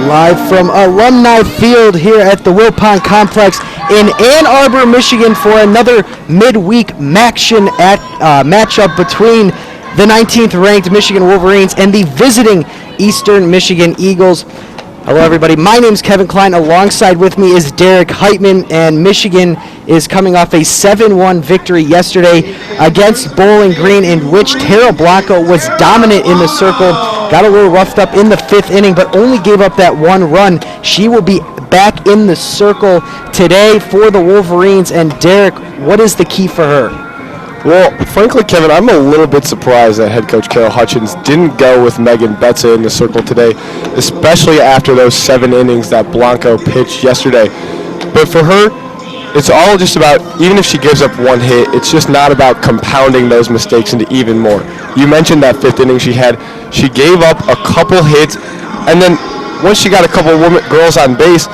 Live from Alumni Field here at the Wilpon Complex in Ann Arbor, Michigan for another midweek matchup between the 19th ranked Michigan Wolverines and the visiting Eastern Michigan Eagles. Hello everybody, my name's Kevin Klein. Alongside with me is Derek Heitman, and Michigan is coming off a 7-1 victory yesterday against Bowling Green, in which Tara Blanco was dominant in the circle. Got a little roughed up in the 5th inning, but only gave up that one run. She will be back in the circle today for the Wolverines. And Derek, what is the key for her? Well, frankly, Kevin, I'm a little bit surprised that head coach Carol Hutchins didn't go with Megan Betza in the circle today, especially after those 7 innings that Blanco pitched yesterday. But for her, it's all just about, even if she gives up one hit, it's just not about compounding those mistakes into even more. You mentioned that 5th inning she gave up a couple hits, and then once she got a couple girls on base,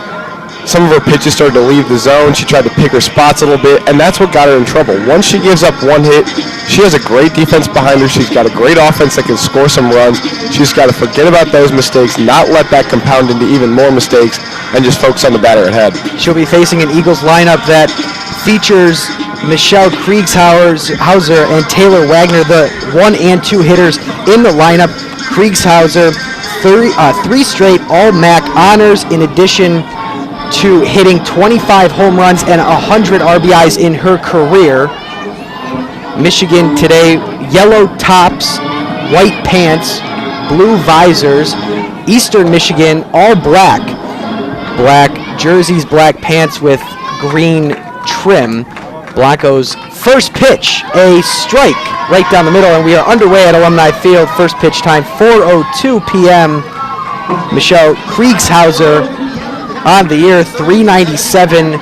some of her pitches started to leave the zone. She tried to pick her spots a little bit, and that's what got her in trouble. Once she gives up one hit, she has a great defense behind her. She's got a great offense that can score some runs. She's got to forget about those mistakes, not let that compound into even more mistakes, and just focus on the batter at hand. She'll be facing an Eagles lineup that features Michelle Kriegshauser and Taylor Wagner, the 1 and 2 hitters in the lineup. Kriegshauser, 3 straight All-MAC honors, in addition to hitting 25 home runs and 100 RBIs in her career. Michigan today, yellow tops, white pants, blue visors. Eastern Michigan, all black. Black jerseys, black pants with green trim. Blanco's first pitch, a strike right down the middle, and we are underway at Alumni Field. First pitch time, 4:02 p.m. Michelle Kriegshauser on the year, 397,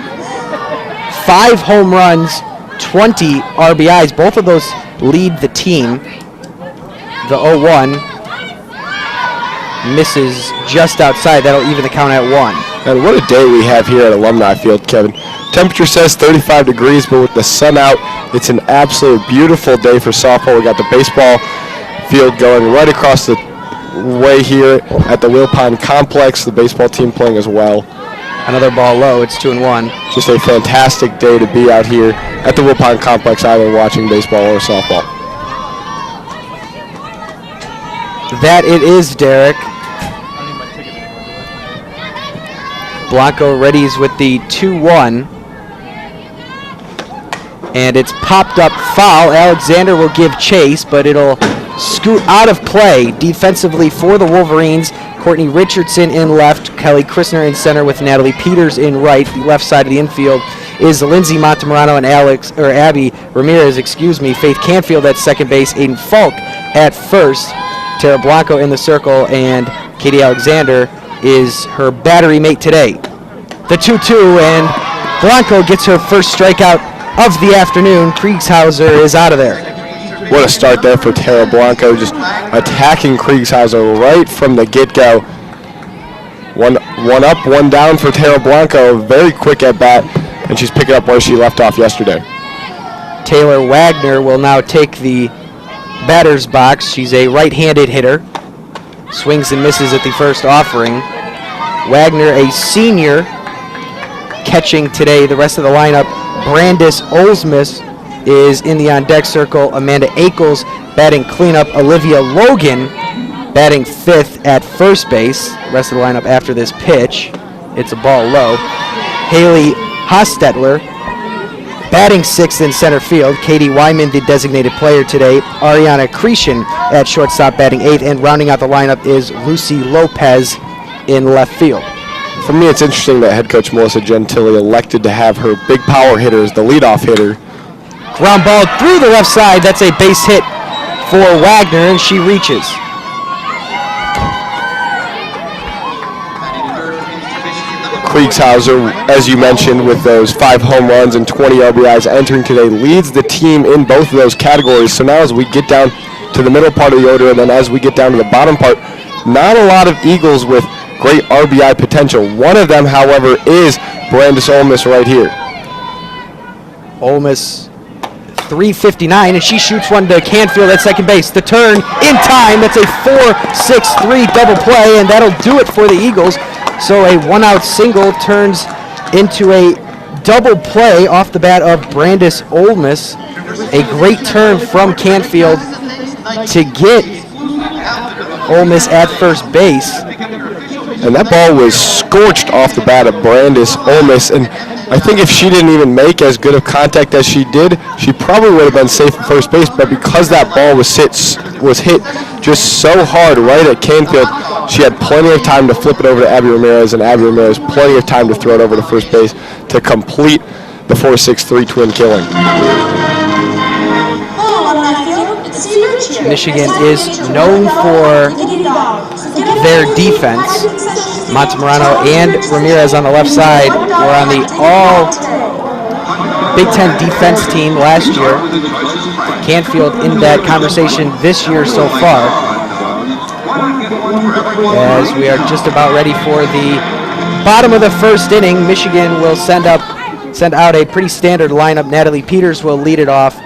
5 home runs, 20 RBIs. Both of those lead the team. The 0-1 misses just outside. That'll even the count at 1. And what a day we have here at Alumni Field, Kevin. Temperature says 35 degrees, but with the sun out, it's an absolute beautiful day for softball. We got the baseball field going right across the way here at the Wilpon Complex. The baseball team playing as well. Another ball low. It's 2-1. Just a fantastic day to be out here at the Wilpon Complex, either watching baseball or softball. That it is, Derek. Blanco readies with the 2-1. And it's popped up foul. Alexander will give chase, but it'll scoot out of play defensively for the Wolverines. Courtney Richardson in left, Kelly Christner in center with Natalie Peters in right. The left side of the infield is Lindsay Montemurano and Abby Ramirez, Faith Canfield at second base, Aiden Falk at first. Tara Blanco in the circle, and Katie Alexander is her battery mate today. The 2-2, and Blanco gets her first strikeout of the afternoon. Kriegshauser is out of there. What a start there for Tara Blanco, just attacking Kriegshauser right from the get-go. One up, one down for Tara Blanco. Very quick at bat, and she's picking up where she left off yesterday. Taylor Wagner will now take the batter's box. She's a right-handed hitter. Swings and misses at the first offering. Wagner, a senior, catching today. The rest of the lineup, Brandis Olsmus is in the on-deck circle. Amanda Ackles batting cleanup. Olivia Logan batting 5th at first base. Rest of the lineup after this pitch. It's a ball low. Haley Hostetler batting 6th in center field. Katie Wyman, the designated player today. Ariana Cretion at shortstop batting 8th. And rounding out the lineup is Lucy Lopez in left field. For me, it's interesting that head coach Melissa Gentili elected to have her big power hitter as the leadoff hitter. Ground ball through the left side. That's a base hit for Wagner, and she reaches. Kriegshauser, as you mentioned, with those 5 home runs and 20 RBIs entering today, leads the team in both of those categories. So now as we get down to the middle part of the order, and then as we get down to the bottom part, not a lot of Eagles with great RBI potential. One of them, however, is Brandis Olmus right here. Olmus, 359, and she shoots one to Canfield at second base. The turn in time. That's a 4-6-3 double play, and that'll do it for the Eagles. So a one-out single turns into a double play off the bat of Brandis Olmus. A great turn from Canfield to get Olmus at first base. And that ball was scorched off the bat of Brandis Olmus. And I think if she didn't even make as good of contact as she did, she probably would have been safe at first base. But because that ball was hit just so hard right at Canfield, she had plenty of time to flip it over to Abby Ramirez, and Abby Ramirez plenty of time to throw it over to first base to complete the 4-6-3 twin killing. Michigan is known for their defense. Montemurano and Ramirez on the left side were on the all Big Ten defense team last year. Canfield in that conversation this year so far. As we are just about ready for the bottom of the first inning, Michigan will send out a pretty standard lineup. Natalie Peters will lead it off.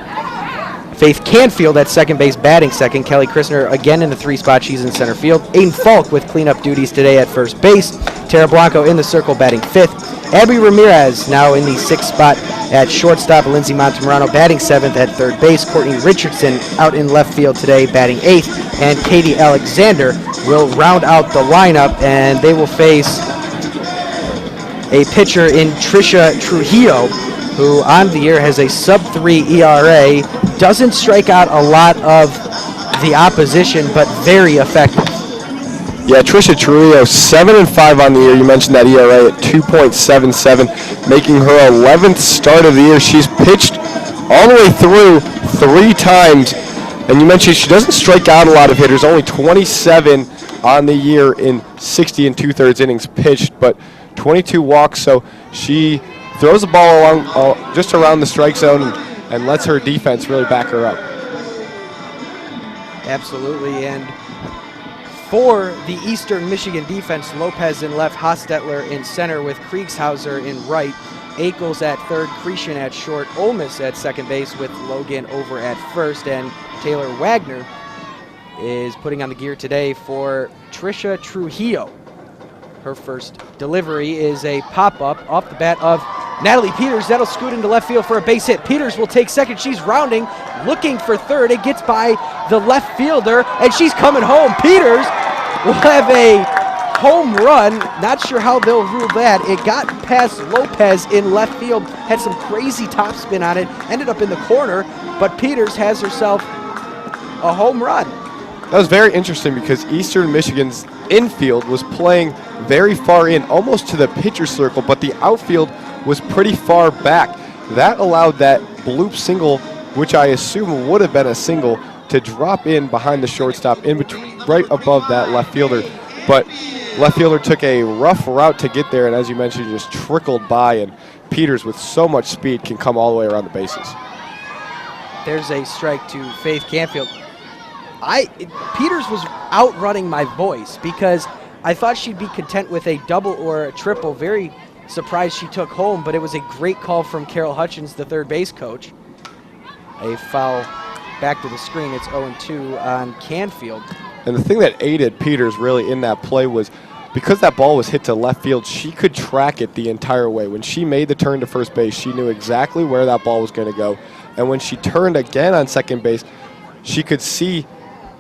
Faith Canfield at second base, batting second. Kelly Christner again in the 3 spot. She's in center field. Aiden Falk with cleanup duties today at first base. Tara Blanco in the circle, batting fifth. Abby Ramirez now in the 6th spot at shortstop. Lindsay Montemurano batting 7th at third base. Courtney Richardson out in left field today, batting 8th. And Katie Alexander will round out the lineup, and they will face a pitcher in Trisha Trujillo, who on the year has a sub-3 ERA, doesn't strike out a lot of the opposition, but very effective. Yeah, Trisha Trujillo, 7-5 on the year. You mentioned that ERA at 2.77, making her 11th start of the year. She's pitched all the way through 3 times, and you mentioned she doesn't strike out a lot of hitters, only 27 on the year in 60 2/3 innings pitched, but 22 walks, so she throws the ball along just around the strike zone and lets her defense really back her up. Absolutely, and for the Eastern Michigan defense, Lopez in left, Hostetler in center with Kriegshauser in right, Akels at third, Cretion at short, Olmus at second base with Logan over at first, and Taylor Wagner is putting on the gear today for Trisha Trujillo. Her first delivery is a pop-up off the bat of Natalie Peters. That'll scoot into left field for a base hit. Peters will take second. She's rounding, looking for third. It gets by the left fielder, and she's coming home. Peters will have a home run. Not sure how they'll rule that. It got past Lopez in left field, had some crazy topspin on it, ended up in the corner, but Peters has herself a home run. That was very interesting because Eastern Michigan's infield was playing very far in, almost to the pitcher circle, but the outfield was pretty far back. That allowed that bloop single, which I assume would have been a single, to drop in behind the shortstop, in between, right above that left fielder. But left fielder took a rough route to get there, and as you mentioned, just trickled by, and Peters, with so much speed, can come all the way around the bases. There's a strike to Faith Canfield. Peters was outrunning my voice because I thought she'd be content with a double or a triple. Very surprised she took home, but it was a great call from Carol Hutchins, the third base coach. A foul back to the screen. It's 0-2 on Canfield. And the thing that aided Peters really in that play was because that ball was hit to left field, she could track it the entire way. When she made the turn to first base, she knew exactly where that ball was going to go. And when she turned again on second base, she could see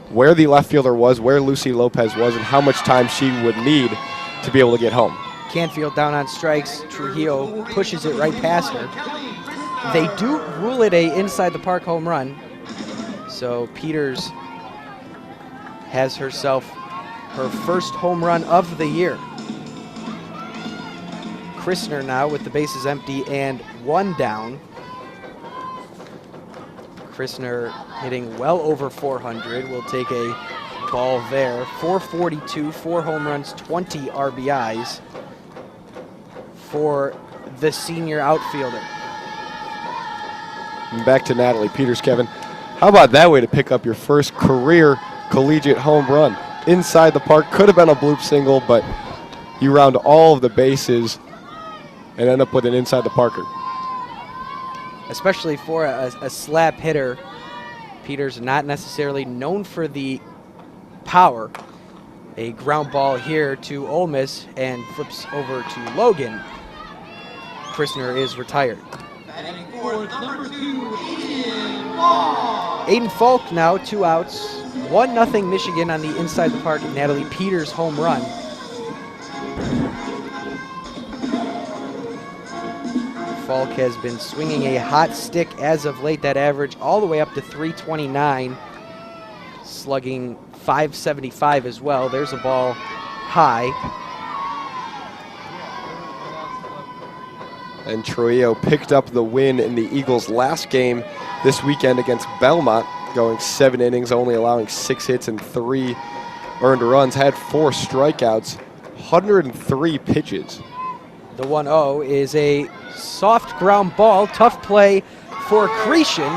where the left fielder was, where Lucy Lopez was, and how much time she would need to be able to get home. Canfield down on strikes. Trujillo pushes it right past her. They do rule it a inside the park home run. So Peters has herself her first home run of the year. Christner now with the bases empty and 1 down. Christner hitting well over 400. Will take a ball there. 442, 4 home runs, 20 RBIs for the senior outfielder. And back to Natalie Peters, Kevin. How about that way to pick up your first career collegiate home run? Inside the park, could have been a bloop single, but you round all of the bases and end up with an inside the parker. Especially for a slap hitter. Peters not necessarily known for the power. A ground ball here to Ole Miss and flips over to Logan. Christner is retired. Aiden Falk now 2 outs. 1-0 Michigan on the inside the park. Natalie Peters home run. Falk has been swinging a hot stick as of late. That average all the way up to 329. Slugging 575 as well. There's a ball high. And Trujillo picked up the win in the Eagles' last game this weekend against Belmont, going 7 innings, only allowing 6 hits and 3 earned runs, had 4 strikeouts, 103 pitches. The 1-0 is a soft ground ball, tough play for Cretion.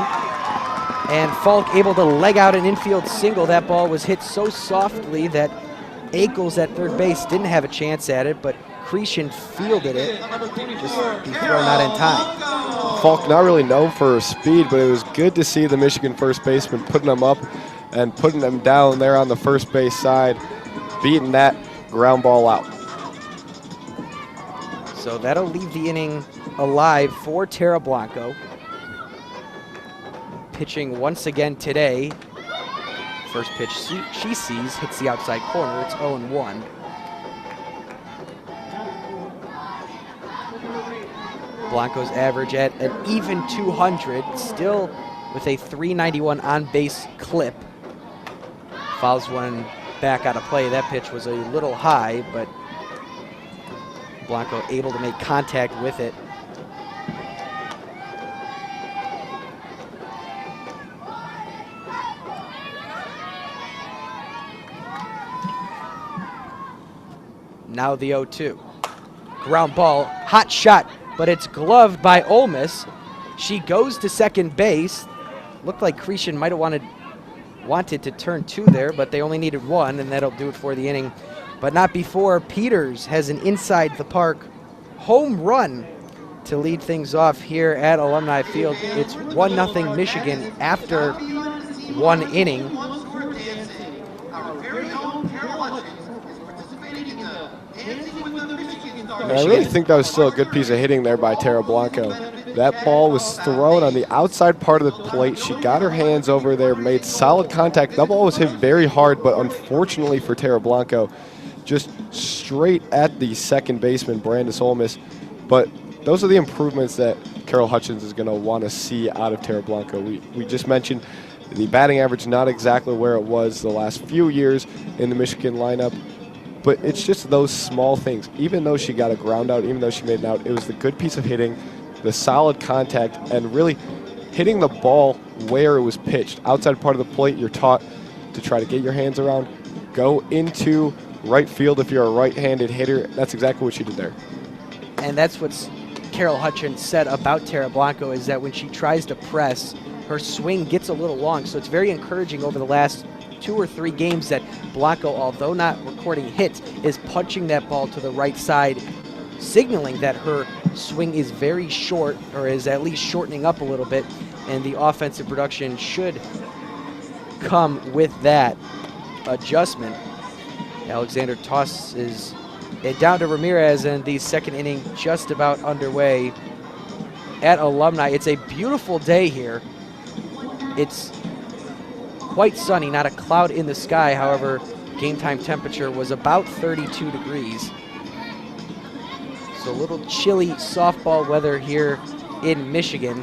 And Falk able to leg out an infield single. That ball was hit so softly that Ackles at third base didn't have a chance at it, but Cretion fielded it, just be thrown out in time. Falk not really known for his speed, but it was good to see the Michigan first baseman putting them up and putting them down there on the first base side, beating that ground ball out. So that'll leave the inning alive for Tara Blanco. Pitching once again today. First pitch she sees hits the outside corner. It's 0-1. Blanco's average at an even 200, still with a 391 on base clip. Fouls one back out of play. That pitch was a little high, but Blanco able to make contact with it. Now the 0-2. Ground ball, hot shot, but it's gloved by Ole Miss. She goes to second base. Looked like Cretion might have wanted to turn 2 there, but they only needed 1, and that'll do it for the inning. But not before Peters has an inside the park home run to lead things off here at Alumni Field. It's 1-0 Michigan after 1 inning. I really think that was still a good piece of hitting there by Tara Blanco. That ball was thrown on the outside part of the plate. She got her hands over there, made solid contact. That ball was hit very hard, but unfortunately for Tara Blanco, just straight at the second baseman, Brandis Ole Miss. But those are the improvements that Carol Hutchins is going to want to see out of Tara Blanco. We just mentioned the batting average not exactly where it was the last few years in the Michigan lineup. But it's just those small things. Even though she got a ground out, even though she made an out, it was the good piece of hitting, the solid contact, and really hitting the ball where it was pitched. Outside part of the plate, you're taught to try to get your hands around, go into right field if you're a right-handed hitter. That's exactly what she did there. And that's what Carol Hutchins said about Tara Blanco, is that when she tries to press, her swing gets a little long. So it's very encouraging over the last 2 or 3 games that Blanco, although not recording hits, is punching that ball to the right side, signaling that her swing is very short, or is at least shortening up a little bit, and the offensive production should come with that adjustment. Alexander tosses it down to Ramirez, and the second inning just about underway at Alumni. It's a beautiful day here. It's quite sunny, not a cloud in the sky. However, game time temperature was about 32 degrees. So a little chilly softball weather here in Michigan.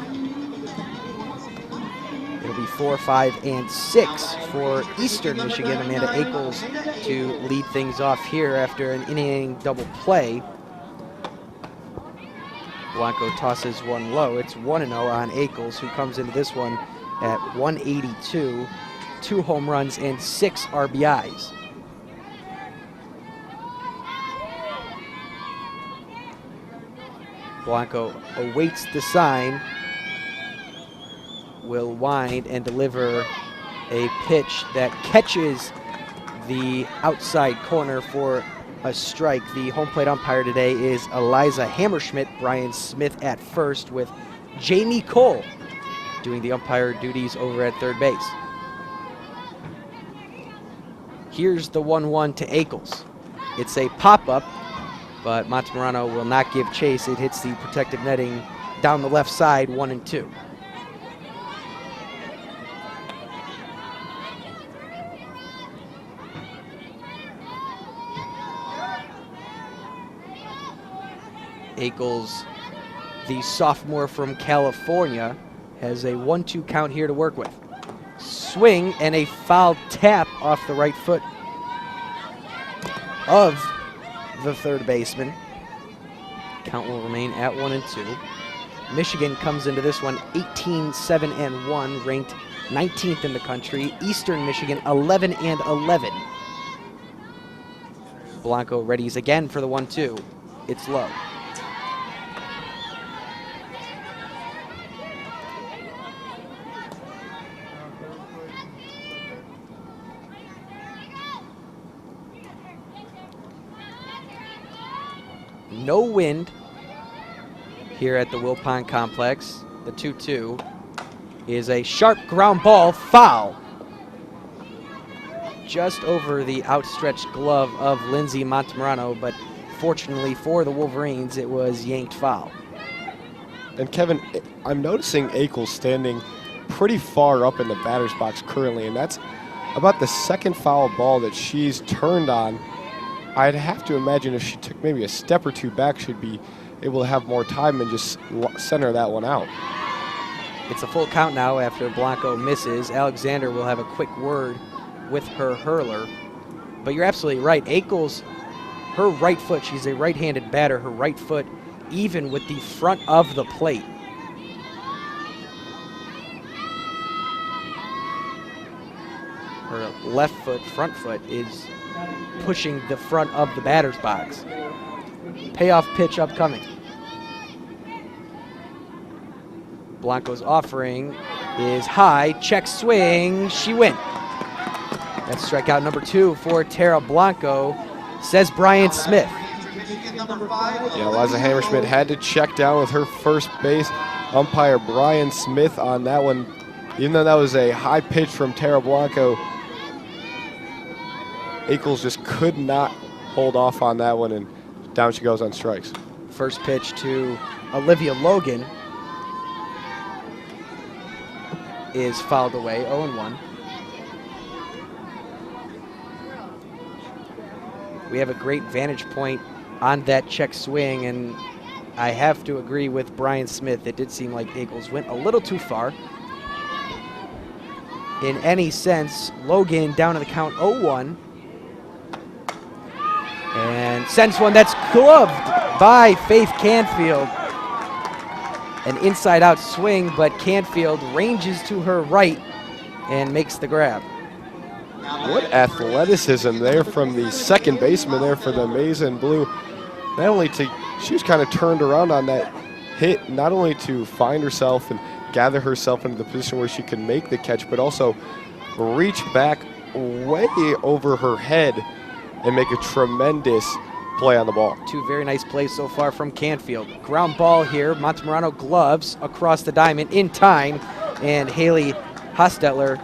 It'll be 4, 5, and 6 for Eastern Michigan. Amanda Ackles to lead things off here after an inning double play. Blanco tosses one low. It's 1-0 on Ackles, who comes into this one at 182. 2 home runs and 6 RBIs. Blanco awaits the sign, will wind and deliver a pitch that catches the outside corner for a strike. The home plate umpire today is Eliza Hammerschmidt. Brian Smith at first, with Jamie Cole doing the umpire duties over at third base. Here's the 1-1 to Akels. It's a pop-up, but Montemurano will not give chase. It hits the protective netting down the left side, 1-2. Akels, the sophomore from California, has a 1-2 count here to work with. Swing and a foul tap off the right foot of the third baseman. Count will remain at 1-2. Michigan comes into this one 18-7-1, ranked 19th in the country. Eastern Michigan 11-11. Blanco readies again for the 1-2. It's low. No wind here at the Wilpon Complex. The 2-2 is a sharp ground ball, foul. Just over the outstretched glove of Lindsey Montemurano, but fortunately for the Wolverines, it was yanked foul. And Kevin, I'm noticing Akels standing pretty far up in the batter's box currently, and that's about the second foul ball that she's turned on. I'd have to imagine if she took maybe a step or two back, she'd be able to have more time and just center that one out. It's a full count now after Blanco misses. Alexander will have a quick word with her hurler. But you're absolutely right. Akels, her right foot, she's a right-handed batter, her right foot even with the front of the plate. Her left foot, front foot, is pushing the front of the batter's box. Payoff pitch upcoming. Blanco's offering is high, check swing, she went. That's strikeout number 2 for Tara Blanco, says Brian Smith. Yeah, Eliza Hammerschmidt had to check down with her first base umpire Brian Smith on that one. Even though that was a high pitch from Tara Blanco, Akels just could not hold off on that one, and down she goes on strikes. First pitch to Olivia Logan is fouled away, 0-1. We have a great vantage point on that check swing, and I have to agree with Brian Smith. It did seem like Akels went a little too far. In any sense, Logan down to the count 0-1. And sends one that's gloved by Faith Canfield. An inside-out swing, but Canfield ranges to her right and makes the grab. What athleticism there from the second baseman there for the Maize and Blue. Not only she was kind of turned around on that hit, not only to find herself and gather herself into the position where she could make the catch, but also reach back way over her head and make a tremendous play on the ball. 2 very nice plays so far from Canfield. Ground ball here. Montemurano gloves across the diamond in time, and Haley Hostetler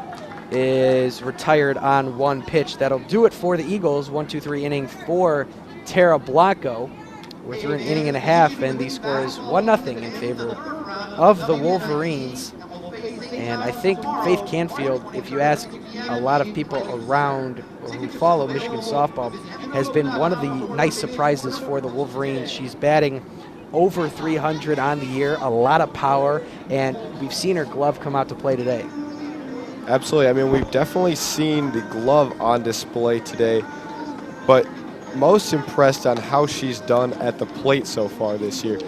is retired on 1 pitch. That'll do it for the Eagles. 1-2-3 inning for Tara Blanco. We're through an inning and a half, and the score is 1-0 in favor of the Wolverines. And I think Faith Canfield, if you ask a lot of people around or who follow Michigan softball, has been one of the nice surprises for the Wolverines. She's batting over 300 on the year, a lot of power, and we've seen her glove come out to play today. Absolutely. I mean, we've definitely seen the glove on display today, but most impressed on how she's done at the plate so far this year.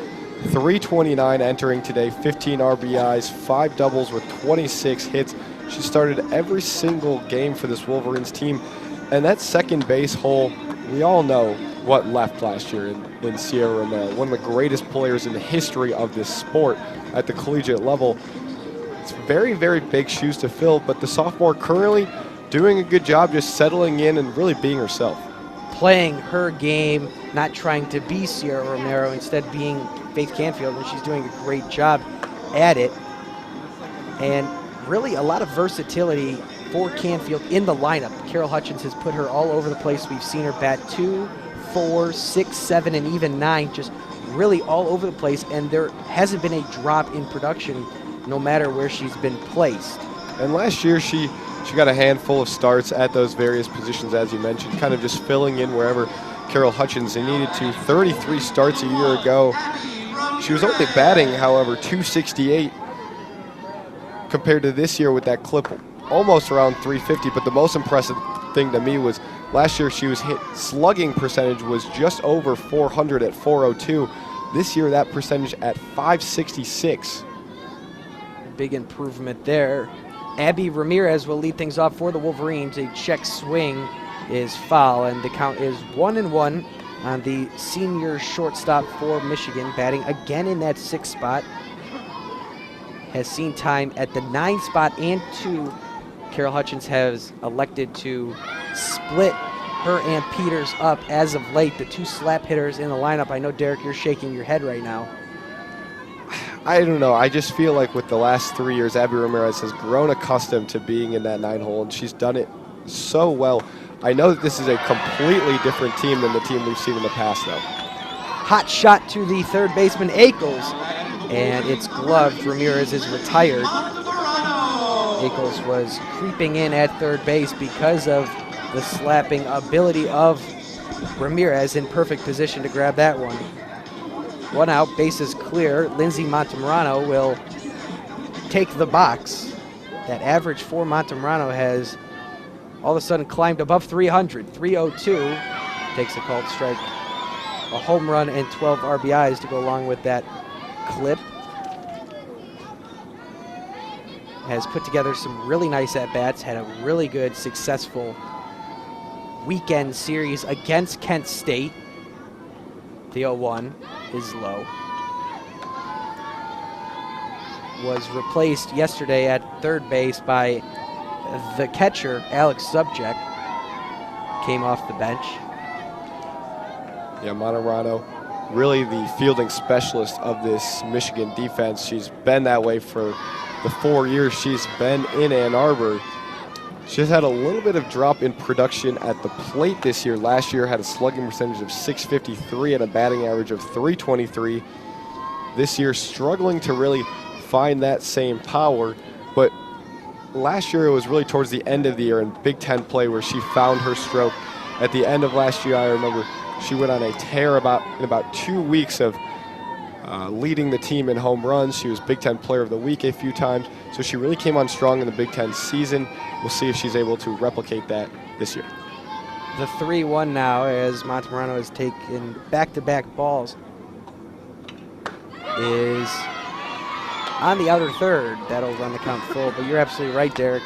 329 entering today, 15 RBIs, 5 doubles with 26 hits. She started every single game for this Wolverines team. And that second base hole, we all know what left last year in Sierra Romero, one of the greatest players in the history of this sport at the collegiate level. It's very, very big shoes to fill, but the sophomore currently doing a good job just settling in and really being herself. Playing her game, not trying to be Sierra Romero, instead being Faith Canfield, and she's doing a great job at it. And really a lot of versatility for Canfield in the lineup. Carol Hutchins has put her all over the place. We've seen her bat 2, 4, 6, 7, and even 9, just really all over the place, and there hasn't been a drop in production no matter where she's been placed. And last year she got a handful of starts at those various positions, as you mentioned, kind of just filling in wherever Carol Hutchins needed to. 33 starts a year ago. She was only batting, however, 268 compared to this year with that clip almost around 350. But the most impressive thing to me was last year she was hit slugging percentage was just over 400 at 402. This year that percentage at 566. Big improvement there. Abby Ramirez will lead things off for the Wolverines. A check swing is foul, and the count is 1-1 on the senior shortstop for Michigan, batting again in that 6th spot. Has seen time at the 9 spot and 2. Carol Hutchins has elected to split her and Peters up as of late, the 2 slap hitters in the lineup. I know, Derek, you're shaking your head right now. I don't know. I just feel like with the last 3 years, Abby Ramirez has grown accustomed to being in that 9 hole, and she's done it so well. I know that this is a completely different team than the team we've seen in the past, though. Hot shot to the third baseman, Ackles, and it's gloved. Ramirez is retired. Ackles was creeping in at third base because of the slapping ability of Ramirez, in perfect position to grab that one. 1 out, bases clear. Lindsay Montemurano will take the box. That average for Montemurano has all of a sudden climbed above 300. 302 takes a called strike. A home run and 12 RBIs to go along with that clip. Has put together some really nice at-bats, had a really good, successful weekend series against Kent State. The 0-1 is low. Was replaced yesterday at third base by the catcher, Alex Subject. Came off the bench. Yeah, Montemurano, really the fielding specialist of this Michigan defense. She's been that way for the 4 years she's been in Ann Arbor. She's had a little bit of drop in production at the plate this year. Last year had a slugging percentage of 653 and a batting average of 323. This year struggling to really find that same power, but last year it was really towards the end of the year in Big Ten play where she found her stroke. At the end of last year, I remember she went on a tear in about 2 weeks of leading the team in home runs. She was Big Ten Player of the Week a few times, so she really came on strong in the Big Ten season. We'll see if she's able to replicate that this year. The 3-1 now as Montemurano has taken back-to-back balls. Is on the outer third. That'll run the count full, but you're absolutely right, Derek.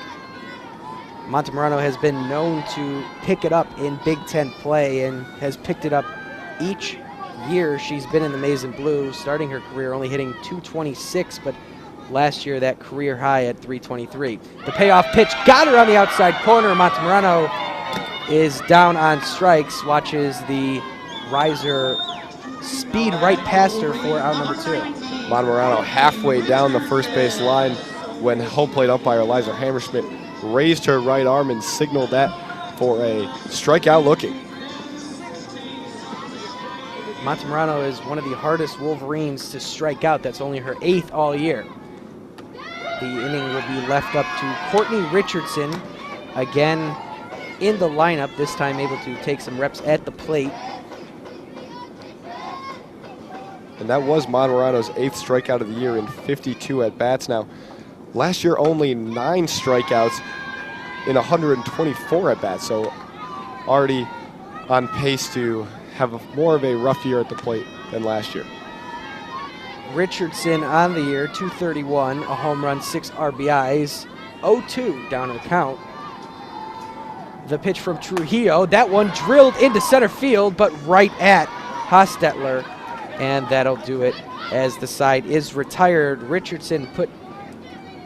Montemurano has been known to pick it up in Big Ten play and has picked it up each year she's been in the Maize and Blue, starting her career only hitting .226, but last year that career high at .323. The payoff pitch got her on the outside corner. Montemurano is down on strikes, watches the riser speed right past her for out number 2. Montemurano halfway down the first base line when home plate umpire Eliza Hammerschmidt raised her right arm and signaled that for a strikeout looking. Montemurano is one of the hardest Wolverines to strike out. That's only her 8th all year. The inning will be left up to Courtney Richardson, again in the lineup, this time able to take some reps at the plate. And that was Montemurano's 8th strikeout of the year in 52 at-bats. Now, last year only 9 strikeouts in 124 at-bats, so already on pace to have more of a rough year at the plate than last year. Richardson on the year, 231, a home run, 6 RBIs, 0-2 down in the count. The pitch from Trujillo, that one drilled into center field, but right at Hostetler, and that'll do it as the side is retired. Richardson put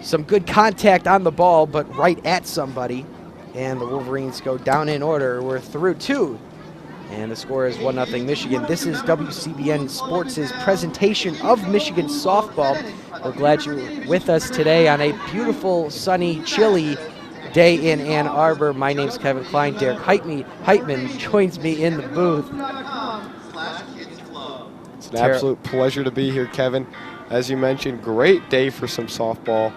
some good contact on the ball, but right at somebody, and the Wolverines go down in order. We're through 2. And the score is 1-0 Michigan. This is WCBN Sports' presentation of Michigan softball. We're glad you're with us today on a beautiful, sunny, chilly day in Ann Arbor. My name's Kevin Klein. Derek Heitman joins me in the booth. It's an absolute pleasure to be here, Kevin. As you mentioned, great day for some softball.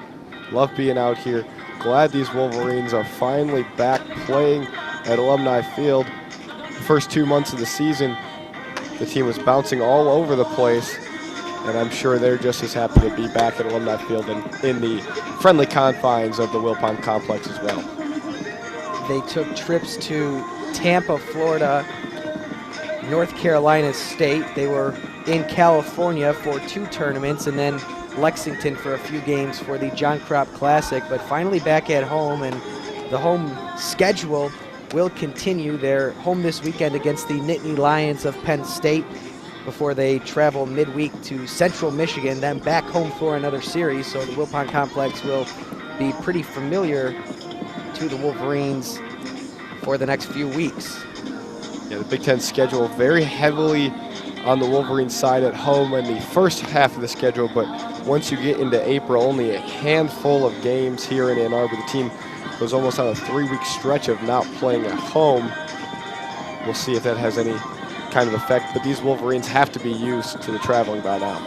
Love being out here. Glad these Wolverines are finally back playing at Alumni Field. The first 2 months of the season, the team was bouncing all over the place, and I'm sure they're just as happy to be back at Alumni Field and in the friendly confines of the Wilpon Complex as well. They took trips to Tampa, Florida, North Carolina State. They were in California for 2 tournaments, and then Lexington for a few games for the John Crop Classic, but finally back at home, and the home schedule will continue. They're home this weekend against the Nittany Lions of Penn State before they travel midweek to Central Michigan, then back home for another series, so the Wilpon Complex will be pretty familiar to the Wolverines for the next few weeks. Yeah, the Big Ten schedule very heavily on the Wolverines side at home in the first half of the schedule, but once you get into April, only a handful of games here in Ann Arbor. The team was almost on a 3-week stretch of not playing at home. We'll see if that has any kind of effect, but these Wolverines have to be used to the traveling by now.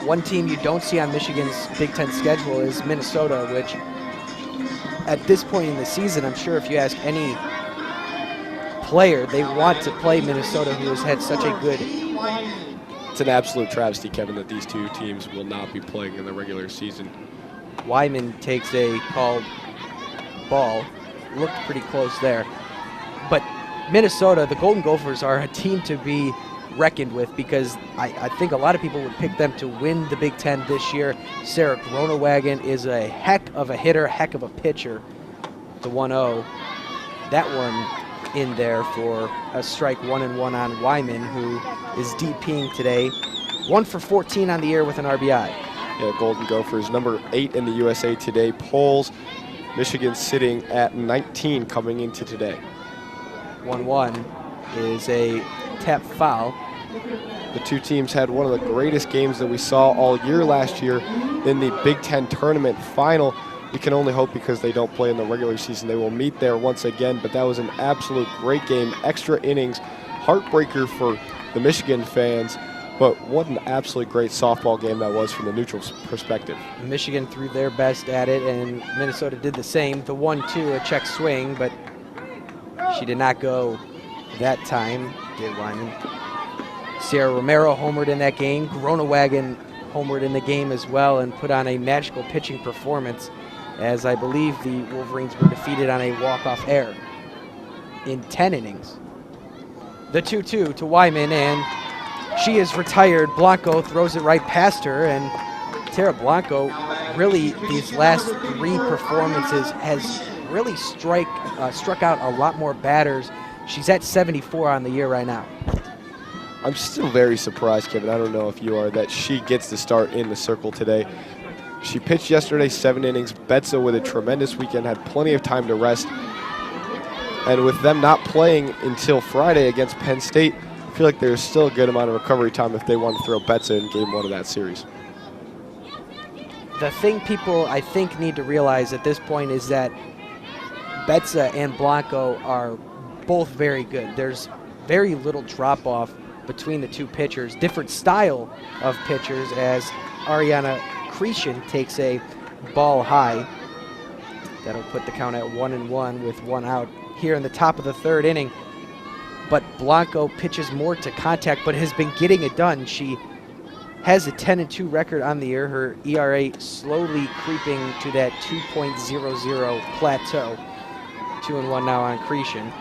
One team you don't see on Michigan's Big Ten schedule is Minnesota, which at this point in the season, I'm sure if you ask any player, they want to play Minnesota, who has had such a good... It's an absolute travesty, Kevin, that these two teams will not be playing in the regular season. Wyman takes a called ball. Looked pretty close there. But Minnesota, the Golden Gophers, are a team to be reckoned with, because I think a lot of people would pick them to win the Big Ten this year. Sarah Gronewagen is a heck of a hitter, heck of a pitcher. The 1-0. That one in there for a strike, 1-1 on Wyman, who is DPing today. 1 for 14 on the year with an RBI. Yeah, Golden Gophers, number 8 in the USA Today polls. Michigan sitting at 19 coming into today. 1-1 is a tap foul. The two teams had one of the greatest games that we saw all year last year in the Big Ten tournament final. We can only hope, because they don't play in the regular season, they will meet there once again, but that was an absolute great game. Extra innings, heartbreaker for the Michigan fans, but what an absolutely great softball game that was from the neutral perspective. Michigan threw their best at it, and Minnesota did the same. The 1-2, a check swing, but she did not go that time, did Wyman. Sierra Romero homered in that game. Gronewagen homered in the game as well, and put on a magical pitching performance, as I believe the Wolverines were defeated on a walk-off error in 10 innings. The 2-2 to Wyman, and she is retired. Blanco throws it right past her, and Tara Blanco really, these last 3 performances, has really struck out a lot more batters. She's at 74 on the year right now. I'm still very surprised, Kevin, I don't know if you are, that she gets the start in the circle today. She pitched yesterday 7 innings. Betza, with a tremendous weekend, had plenty of time to rest. And with them not playing until Friday against Penn State, I feel like there's still a good amount of recovery time if they want to throw Betza in game 1 of that series. The thing people, I think, need to realize at this point is that Betza and Blanco are both very good. There's very little drop-off between the two pitchers. Different style of pitchers, as Ariana Cretion takes a ball high. That'll put the count at 1-1 with 1 out here in the top of the 3rd inning. But Blanco pitches more to contact, but has been getting it done. She has a 10-2 record on the year. Her ERA slowly creeping to that 2.00 plateau. 2-1 now on Cretion.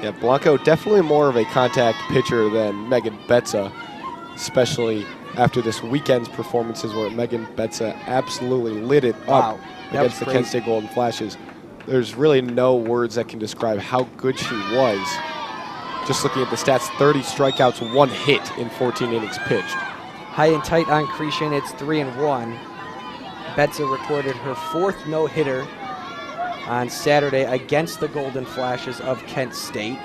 Yeah, Blanco definitely more of a contact pitcher than Megan Betza, especially after this weekend's performances where Megan Betza absolutely lit it up against the Kent State Golden Flashes. There's really no words that can describe how good she was. Just looking at the stats, 30 strikeouts, 1 hit in 14 innings pitched. High and tight on Cretion, it's 3-1. Betza recorded her 4th no-hitter on Saturday against the Golden Flashes of Kent State,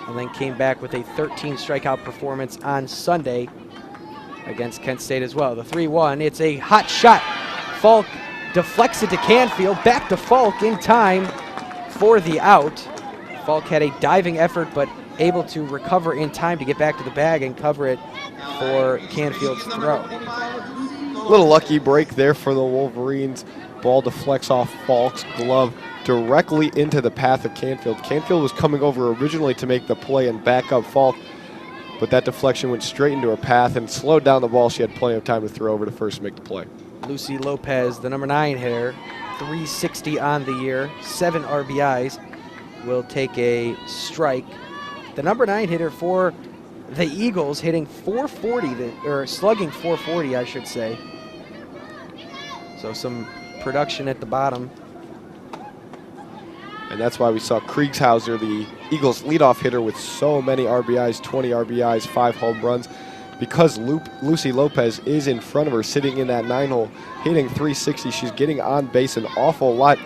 and then came back with a 13 strikeout performance on Sunday against Kent State as well. The 3-1, it's a hot shot. Falk deflects it to Canfield, back to Falk in time for the out. Falk had a diving effort, but able to recover in time to get back to the bag and cover it for Canfield's throw. Little lucky break there for the Wolverines. Ball deflects off Falk's glove directly into the path of Canfield. Canfield was coming over originally to make the play and back up Falk, but that deflection went straight into her path and slowed down the ball. She had plenty of time to throw over to first and make the play. Lucy Lopez, the number 9 hitter, 360 on the year, 7 RBIs, will take a strike. The number 9 hitter for the Eagles, hitting 440, or slugging 440, I should say. So some production at the bottom. And that's why we saw Kriegshauser, the Eagles' leadoff hitter, with so many RBIs, 20 RBIs, 5 home runs. Because Lucy Lopez is in front of her, sitting in that 9-hole, hitting 360. She's getting on base an awful lot,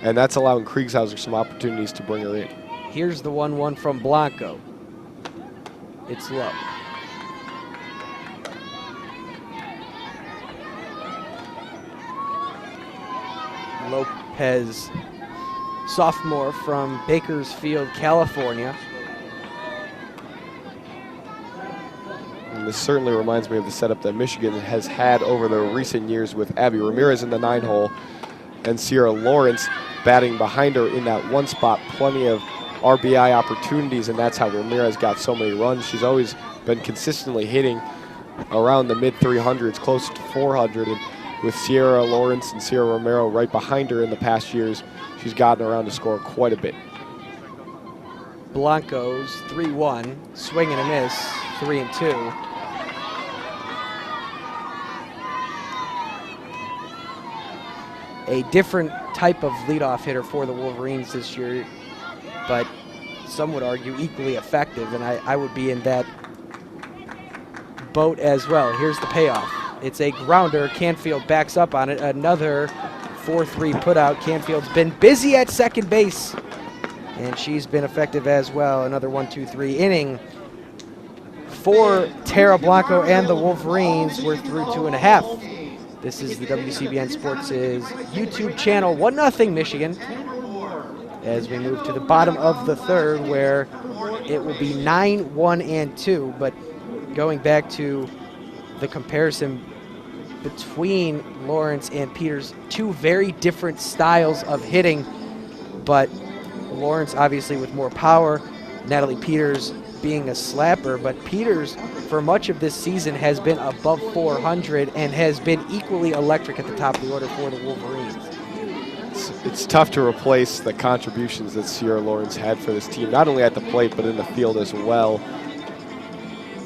and that's allowing Kriegshauser some opportunities to bring her in. Here's the 1-1 from Blanco. It's low. Lopez, sophomore from Bakersfield, California. And this certainly reminds me of the setup that Michigan has had over the recent years with Abby Ramirez in the 9-hole and Sierra Lawrence batting behind her in that one spot. Plenty of RBI opportunities, and that's how Ramirez got so many runs. She's always been consistently hitting around the mid-300s, close to 400. And with Sierra Lawrence and Sierra Romero right behind her in the past years, she's gotten around to score quite a bit. Blancos 3-1, swing and a miss, 3-2. A different type of leadoff hitter for the Wolverines this year, but some would argue equally effective, and I would be in that boat as well. Here's the payoff. It's a grounder. Canfield backs up on it. Another 4-3 putout. Canfield's been busy at second base, and she's been effective as well. Another 1-2-3 inning for Tara Blanco and the Wolverines. We're through 2.5. This is the WCBN Sports' YouTube channel, 1-0 Michigan. As we move to the bottom of the third, where it will be 9-1-2. But going back to the comparison between Lawrence and Peters, two very different styles of hitting, but Lawrence obviously with more power, Natalie Peters being a slapper, but Peters for much of this season has been above 400 and has been equally electric at the top of the order for the Wolverines. It's tough to replace the contributions that Sierra Lawrence had for this team, not only at the plate but in the field as well.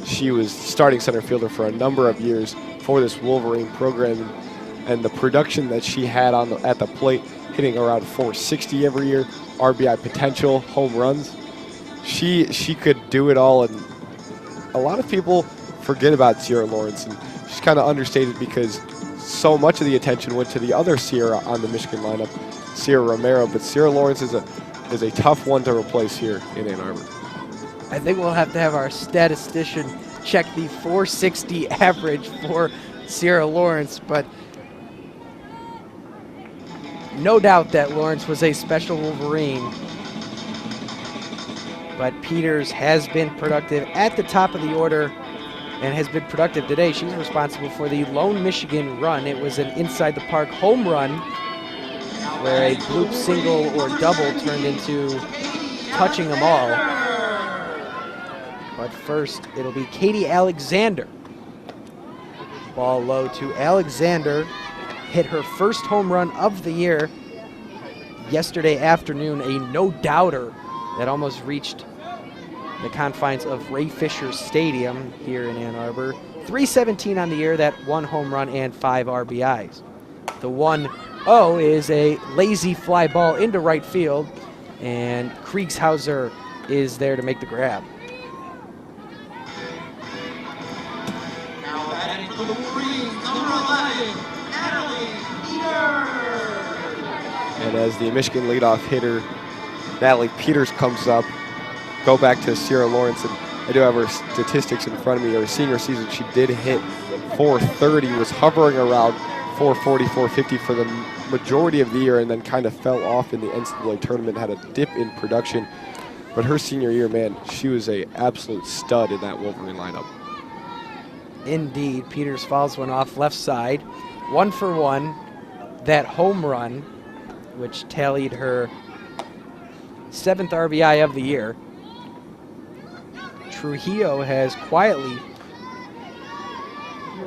She was starting center fielder for a number of years for this Wolverine program, and the production that she had at the plate, hitting around 460 every year, RBI potential, home runs. She could do it all, and a lot of people forget about Sierra Lawrence, and she's kind of understated because so much of the attention went to the other Sierra on the Michigan lineup, Sierra Romero, but Sierra Lawrence is a tough one to replace here in Ann Arbor. I think we'll have to have our statistician check the 460 average for Sierra Lawrence, but no doubt that Lawrence was a special Wolverine. But Peters has been productive at the top of the order and has been productive today. She's responsible for the lone Michigan run. It was an inside the park home run where a bloop single or double turned into touching them all. But first, it'll be Katie Alexander. Ball low to Alexander. Hit her first home run of the year yesterday afternoon, a no-doubter that almost reached the confines of Ray Fisher Stadium here in Ann Arbor. 317 on the year, that one home run and 5 RBIs. The 1-0 is a lazy fly ball into right field, and Kriegshauser is there to make the grab. Now batting for the Wolverines, number 11, Natalie Peters. And as the Michigan leadoff hitter, Natalie Peters comes up, go back to Sierra Lawrence, and I do have her statistics in front of me. Her senior season, she did hit 430, was hovering around 440, 450 for the majority of the year, and then kind of fell off in the NCAA tournament, had a dip in production. But her senior year, man, she was a absolute stud in that Wolverine lineup. Indeed, Peters fouls one off left side. 1-for-1. That home run, which tallied her 7th RBI of the year. Trujillo has quietly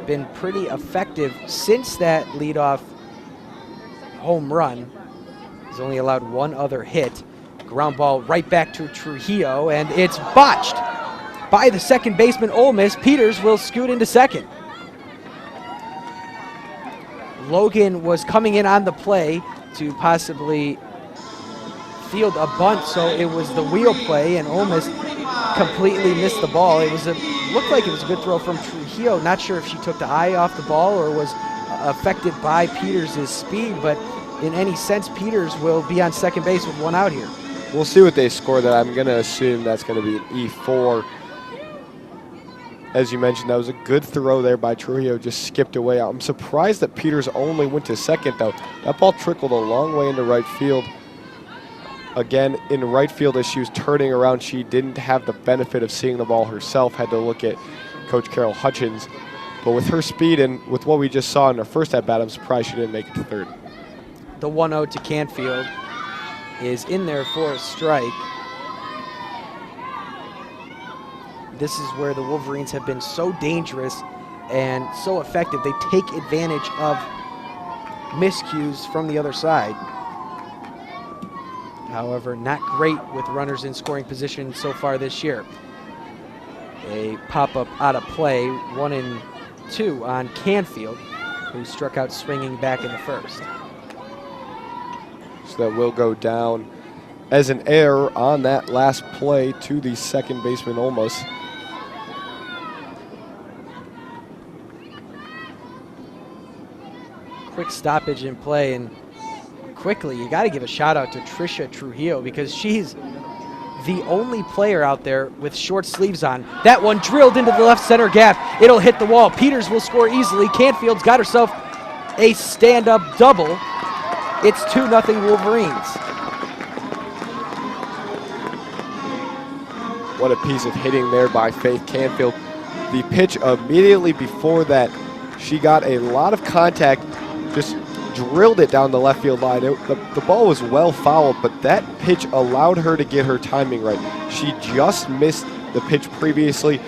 been pretty effective since that leadoff home run. He's only allowed one other hit. Ground ball right back to Trujillo, and it's botched by the second baseman, Ole Miss. Peters will scoot into second. Logan was coming in on the play to possibly field a bunt, so it was the wheel play, and Ole Miss completely missed the ball. It was looked like it was a good throw from Trujillo. Not sure if she took the eye off the ball or was affected by Peters' speed, but in any sense, Peters will be on second base with one out here. We'll see what they score there. I'm going to assume that's going to be an E4. As you mentioned, that was a good throw there by Trujillo, just skipped away. I'm surprised that Peters only went to second, though. That ball trickled a long way into right field. Again, in right field, as she was turning around, she didn't have the benefit of seeing the ball herself, had to look at Coach Carol Hutchins. But with her speed and with what we just saw in her first at-bat, I'm surprised she didn't make it to third. The 1-0 to Canfield is in there for a strike. This is where the Wolverines have been so dangerous and so effective. They take advantage of miscues from the other side. However, not great with runners in scoring position so far this year. A pop-up out of play, 1-2 on Canfield, who struck out swinging back in the first. So that will go down as an error on that last play to the second baseman, Olmos. Quick stoppage in play, and quickly, you got to give a shout out to Trisha Trujillo because she's the only player out there with short sleeves on. That one drilled into the left center gap. It'll hit the wall. Peters will score easily. Canfield's got herself a stand-up double. It's 2-0 Wolverines. What a piece of hitting there by Faith Canfield. The pitch immediately before that, she got a lot of contact, just drilled it down the left field line. The ball was well fouled, but that pitch allowed her to get her timing right. She just missed the pitch previously.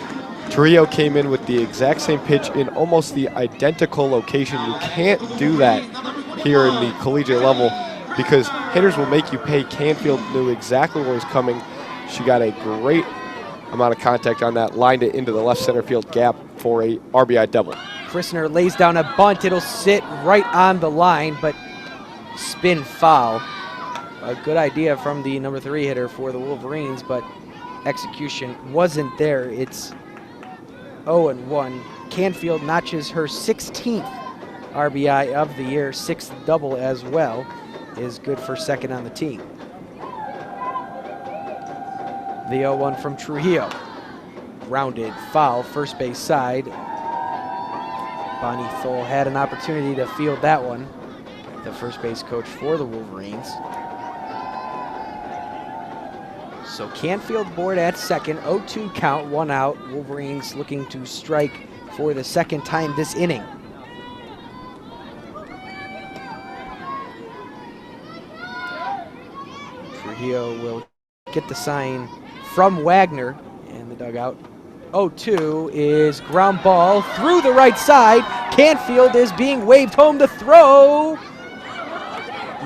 Trujillo came in with the exact same pitch in almost the identical location. You can't do that here in the collegiate level because hitters will make you pay. Canfield knew exactly where it was coming. She got a great amount of contact on that, lined it into the left center field gap for a RBI double. Christner lays down a bunt. It'll sit right on the line, but spin foul. A good idea from the number 3 hitter for the Wolverines, but execution wasn't there. It's 0-1. Canfield notches her 16th RBI of the year, 6th double as well, is good for second on the team. The 0-1 from Trujillo. Grounded foul, first base side. Bonnie Thole had an opportunity to field that one, the first base coach for the Wolverines. So Canfield board at second, 0-2 count, 1 out. Wolverines looking to strike for the second time this inning. Trujillo will get the sign from Wagner in the dugout. 0-2 is ground ball through the right side. Canfield is being waved home. The throw,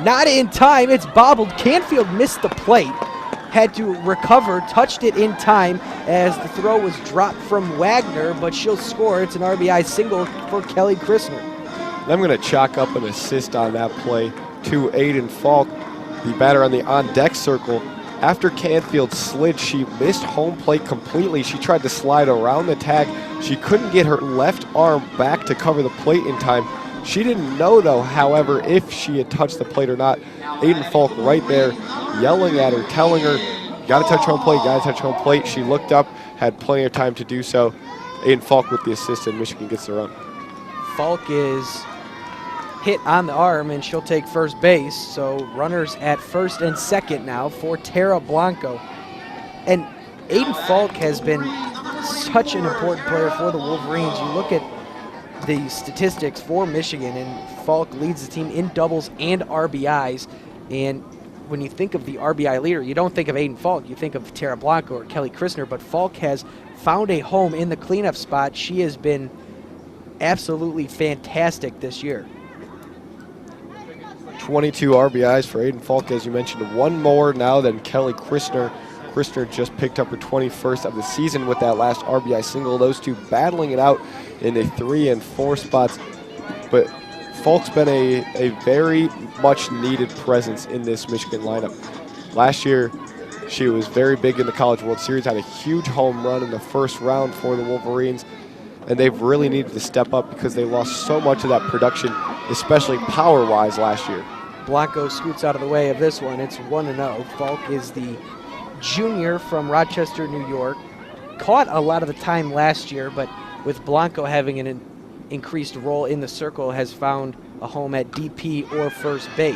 not in time. It's bobbled. Canfield missed the plate, had to recover, touched it in time as the throw was dropped from Wagner, but she'll score. It's an RBI single for Kelly Christner. I'm going to chalk up an assist on that play to Aiden Falk, the batter on the on-deck circle. After Canfield slid, she missed home plate completely. She tried to slide around the tag. She couldn't get her left arm back to cover the plate in time. She didn't know, though, however, if she had touched the plate or not. Aiden Falk right there yelling at her, telling her, you got to touch home plate, got to touch home plate. She looked up, had plenty of time to do so. Aiden Falk with the assist, and Michigan gets the run. Falk is hit on the arm, and she'll take first base. So runners at first and second now for Tara Blanco. And Aiden Falk has been such an important player for the Wolverines. You look at the statistics for Michigan, and Falk leads the team in doubles and RBIs. And when you think of the RBI leader, you don't think of Aiden Falk, you think of Tara Blanco or Kelly Christner, but Falk has found a home in the cleanup spot. She has been absolutely fantastic this year. 22 RBIs for Aiden Falk, as you mentioned, one more now than Kelly Christner. Christner just picked up her 21st of the season with that last RBI single. Those two battling it out in the 3 and 4 spots. But Falk's been a very much needed presence in this Michigan lineup. Last year, she was very big in the College World Series, had a huge home run in the first round for the Wolverines, and they've really needed to step up because they lost so much of that production, especially power-wise last year. Blanco scoots out of the way of this one. It's 1-0. Falk is the junior from Rochester, New York. Caught a lot of the time last year, but with Blanco having an increased role in the circle, has found a home at DP or first base.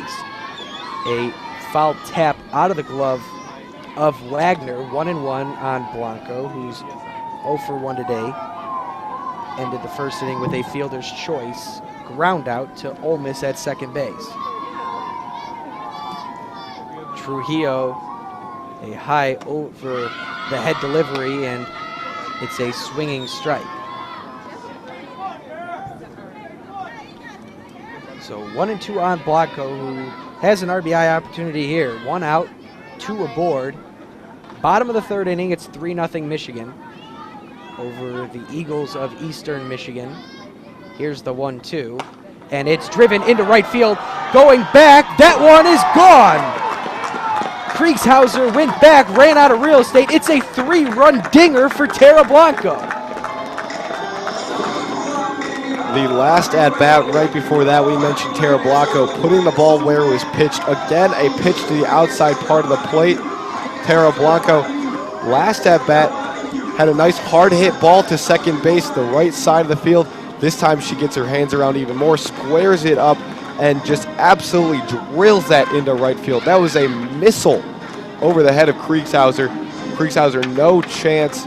A foul tap out of the glove of Wagner, 1-1 on Blanco, who's 0 for 1 today. Ended the first inning with a fielder's choice ground out to Ole Miss at second base. Trujillo, a high over the head delivery, and it's a swinging strike. So 1-2 on Blanco, who has an RBI opportunity here. 1 out, 2 aboard. Bottom of the third inning, it's 3-0 Michigan over the Eagles of Eastern Michigan. Here's the 1-2, and it's driven into right field. Going back, that one is gone. Kriegshauser went back, ran out of real estate. It's a 3-run dinger for Tara Blanco. The last at-bat right before that, we mentioned Tara Blanco putting the ball where it was pitched. Again, a pitch to the outside part of the plate. Tara Blanco, last at-bat, had a nice hard-hit ball to second base, the right side of the field. This time she gets her hands around even more, squares it up, and just absolutely drills that into right field. That was a missile over the head of Kriegshauser. Kriegshauser, no chance.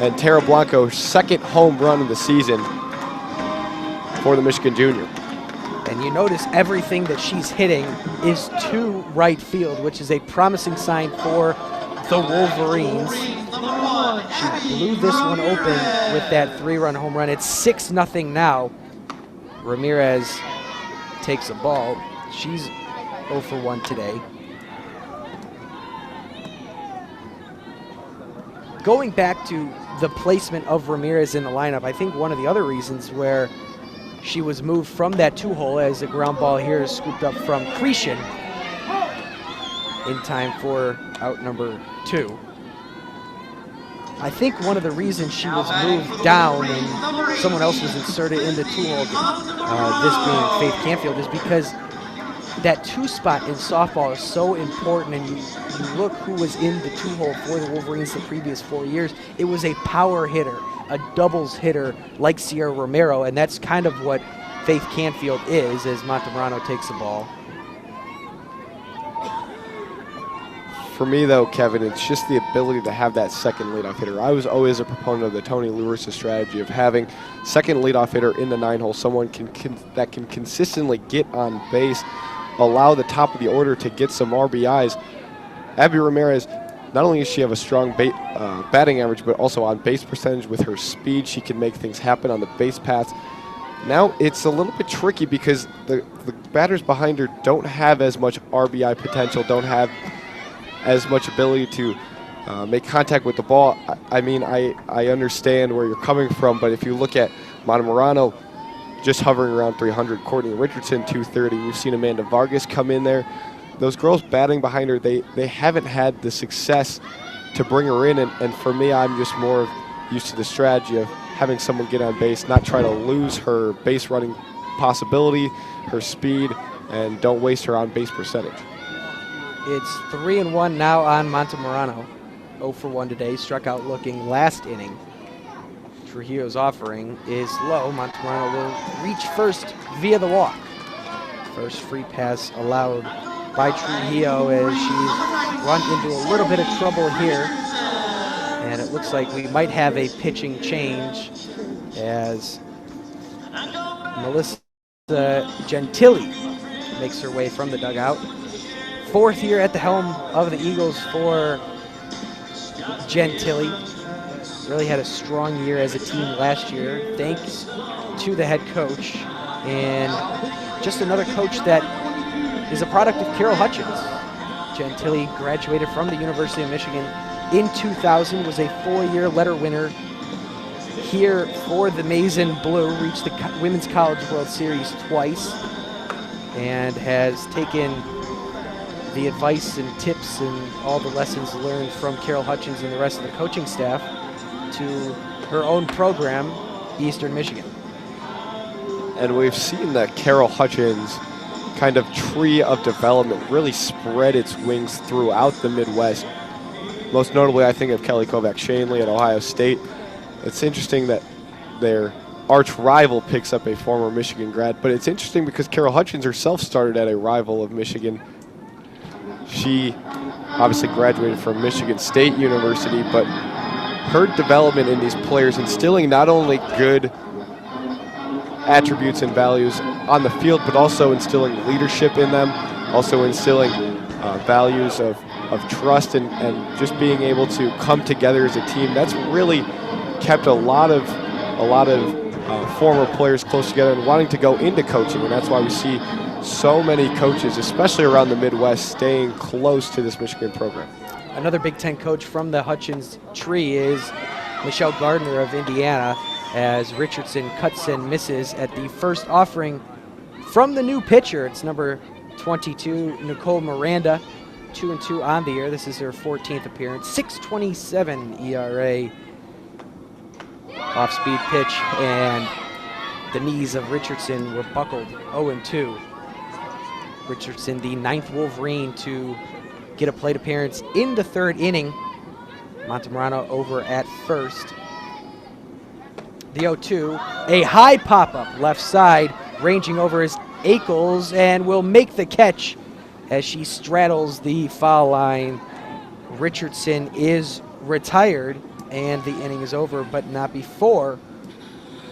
And Tara Blanco, second home run of the season for the Michigan junior. And you notice everything that she's hitting is to right field, which is a promising sign for the Wolverines. She blew this one open with that 3-run home run. It's 6-0 now. Ramirez takes a ball. She's 0 for 1 today. Going back to the placement of Ramirez in the lineup, I think one of the other reasons where she was moved from that 2-hole, as a ground ball here is scooped up from Cretion in time for out number 2. I think one of the reasons she was moved down and someone else was inserted in the 2-hole, this being Faith Canfield, is because that 2 spot in softball is so important. And you look who was in the 2-hole for the Wolverines the previous 4 years. It was a power hitter, a doubles hitter like Sierra Romero, and that's kind of what Faith Canfield is, as Montemurano takes the ball. For me, though, Kevin, it's just the ability to have that second leadoff hitter. I was always a proponent of the Tony Lewis strategy of having second leadoff hitter in the 9-hole, someone that can consistently get on base, allow the top of the order to get some RBIs. Abby Ramirez, not only does she have a strong batting average, but also on base percentage with her speed. She can make things happen on the base paths. Now it's a little bit tricky because the batters behind her don't have as much RBI potential, don't have as much ability to make contact with the ball. I mean, I understand where you're coming from, but if you look at Montemurano just hovering around 300, Courtney Richardson 230, we've seen Amanda Vargas come in there. Those girls batting behind her, they haven't had the success to bring her in, and for me, I'm just more used to the strategy of having someone get on base, not try to lose her base running possibility, her speed, and don't waste her on base percentage. It's 3-1 now on Montemurano. 0 for 1 today, struck out looking last inning. Trujillo's offering is low. Montemurano will reach first via the walk. First free pass allowed by Trujillo as she's run into a little bit of trouble here. And it looks like we might have a pitching change as Melissa Gentili makes her way from the dugout. Fourth year at the helm of the Eagles for Gentili. Really had a strong year as a team last year, thanks to the head coach. And just another coach that is a product of Carol Hutchins. Gentili graduated from the University of Michigan in 2000, was a 4-year letter winner here for the Maize and Blue, reached the Women's College World Series twice, and has taken the advice and tips and all the lessons learned from Carol Hutchins and the rest of the coaching staff to her own program, Eastern Michigan. And we've seen that Carol Hutchins kind of tree of development really spread its wings throughout the Midwest. Most notably, I think of Kelly Kovac-Shanley at Ohio State. It's interesting that their arch rival picks up a former Michigan grad, but it's interesting because Carol Hutchins herself started at a rival of Michigan. She obviously graduated from Michigan State University, but her development in these players, instilling not only good attributes and values on the field, but also instilling leadership in them, also instilling values of trust and just being able to come together as a team. That's really kept a lot of former players close together and wanting to go into coaching, and that's why we see so many coaches, especially around the Midwest, staying close to this Michigan program. Another Big Ten coach from the Hutchins tree is Michelle Gardner of Indiana, as Richardson cuts and misses at the first offering from the new pitcher. It's number 22, Nicole Miranda, 2-2 on the year. This is her 14th appearance, 6.27 ERA. Off-speed pitch, and the knees of Richardson were buckled, 0-2. Richardson, the 9th Wolverine to get a plate appearance in the 3rd inning. Montemurano over at first. The 0-2, a high pop-up left side, ranging over his ankles, and will make the catch as she straddles the foul line. Richardson is retired, and the inning is over, but not before.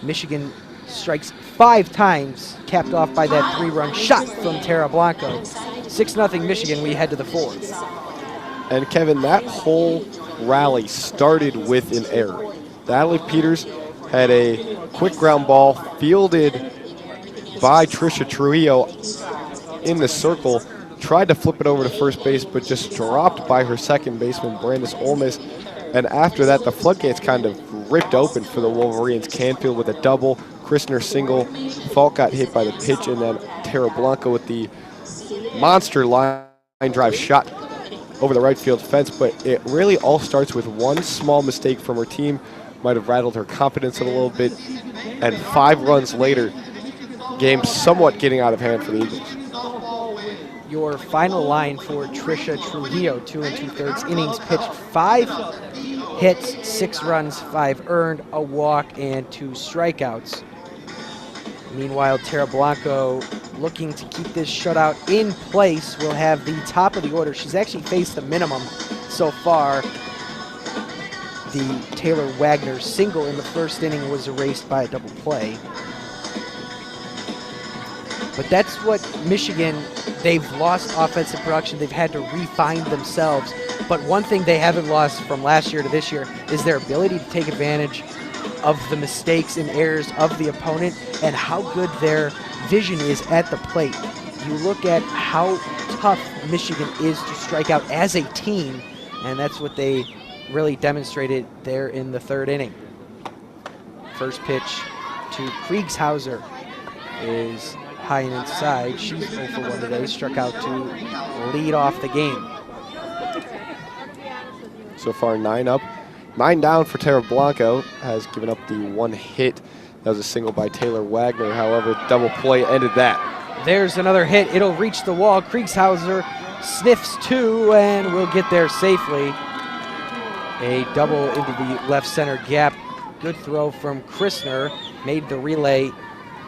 Michigan strikes 5 times, capped off by that 3-run shot from Tara Blanco. 6-0 Michigan, we head to the 4th. And Kevin, that whole rally started with an error. Natalie Peters had a quick ground ball fielded by Trisha Trujillo in the circle, tried to flip it over to first base, but just dropped by her second baseman, Brandis Olmes. And after that, the floodgates kind of ripped open for the Wolverines. Canfield with a double, Christner single, Falk got hit by the pitch, and then Tara Blanco with the monster line drive shot over the right field fence. But it really all starts with one small mistake from her team. Might have rattled her confidence a little bit. And 5 runs later, game somewhat getting out of hand for the Eagles. Your final line for Trisha Trujillo, 2 2/3 innings pitched, 5 hits, 6 runs, 5 earned, a walk, and 2 strikeouts. Meanwhile, Tara Blanco, looking to keep this shutout in place, will have the top of the order. She's actually faced the minimum so far. The Taylor Wagner single in the first inning was erased by a double play. But that's what Michigan, they've lost offensive production. They've had to refine themselves. But one thing they haven't lost from last year to this year is their ability to take advantage of the mistakes and errors of the opponent and how good their vision is at the plate. You look at how tough Michigan is to strike out as a team, and that's what they really demonstrated there in the 3rd inning. First pitch to Kriegshauser is high and inside. She's 0 for 1 today, struck out to lead off the game. So far 9 up, 9 down for Tara Blanco, has given up the 1 hit. That was a single by Taylor Wagner. However, double play ended that. There's another hit. It'll reach the wall. Kriegshauser sniffs 2 and will get there safely. A double into the left center gap. Good throw from Christner. Made the relay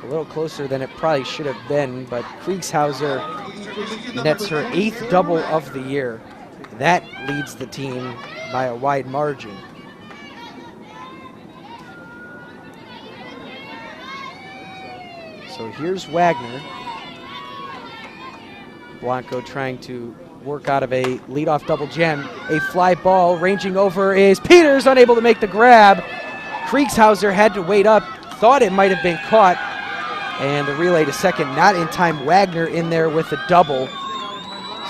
a little closer than it probably should have been, but Kriegshauser nets her 8th double of the year. That leads the team by a wide margin. So here's Wagner. Blanco trying to work out of a leadoff double gem. A fly ball ranging over is Peters, unable to make the grab. Kriegshauser had to wait up, thought it might have been caught, and the relay to second, not in time. Wagner in there with a double.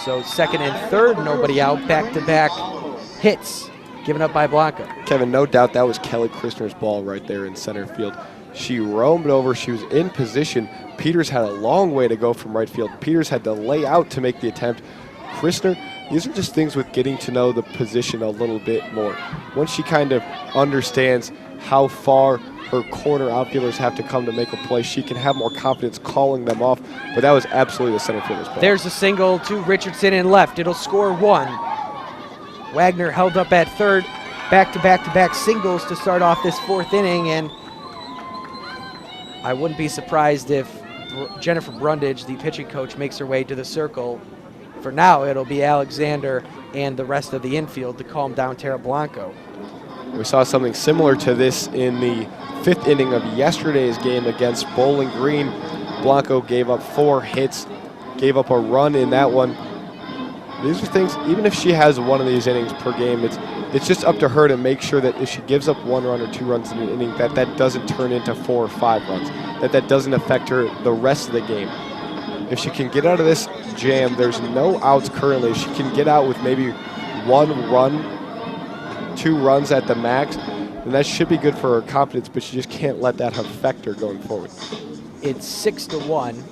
So second and third, nobody out. Back-to-back hits given up by Blanco. Kevin, no doubt that was Kelly Christner's ball right there in center field. She roamed over. She was in position. Peters had a long way to go from right field. Peters had to lay out to make the attempt. Christner, these are just things with getting to know the position a little bit more. Once she kind of understands how far her corner outfielders have to come to make a play, she can have more confidence calling them off. But that was absolutely the center fielder's ball. There's a single to Richardson in left. It'll score one. Wagner held up at third. Back-to-back-to-back singles to start off this 4th inning, and I wouldn't be surprised if Jennifer Brundage, the pitching coach, makes her way to the circle. For now, it'll be Alexander and the rest of the infield to calm down Tara Blanco. We saw something similar to this in the 5th inning of yesterday's game against Bowling Green. Blanco gave up 4 hits, gave up a run in that one. These are things, even if she has one of these innings per game, it's just up to her to make sure that if she gives up 1 run or 2 runs in an inning, that doesn't turn into 4 or 5 runs, that doesn't affect her the rest of the game. If she can get out of this jam, there's no outs currently. If she can get out with maybe 1 run, 2 runs at the max, then that should be good for her confidence, but she just can't let that affect her going forward. It's 6-1.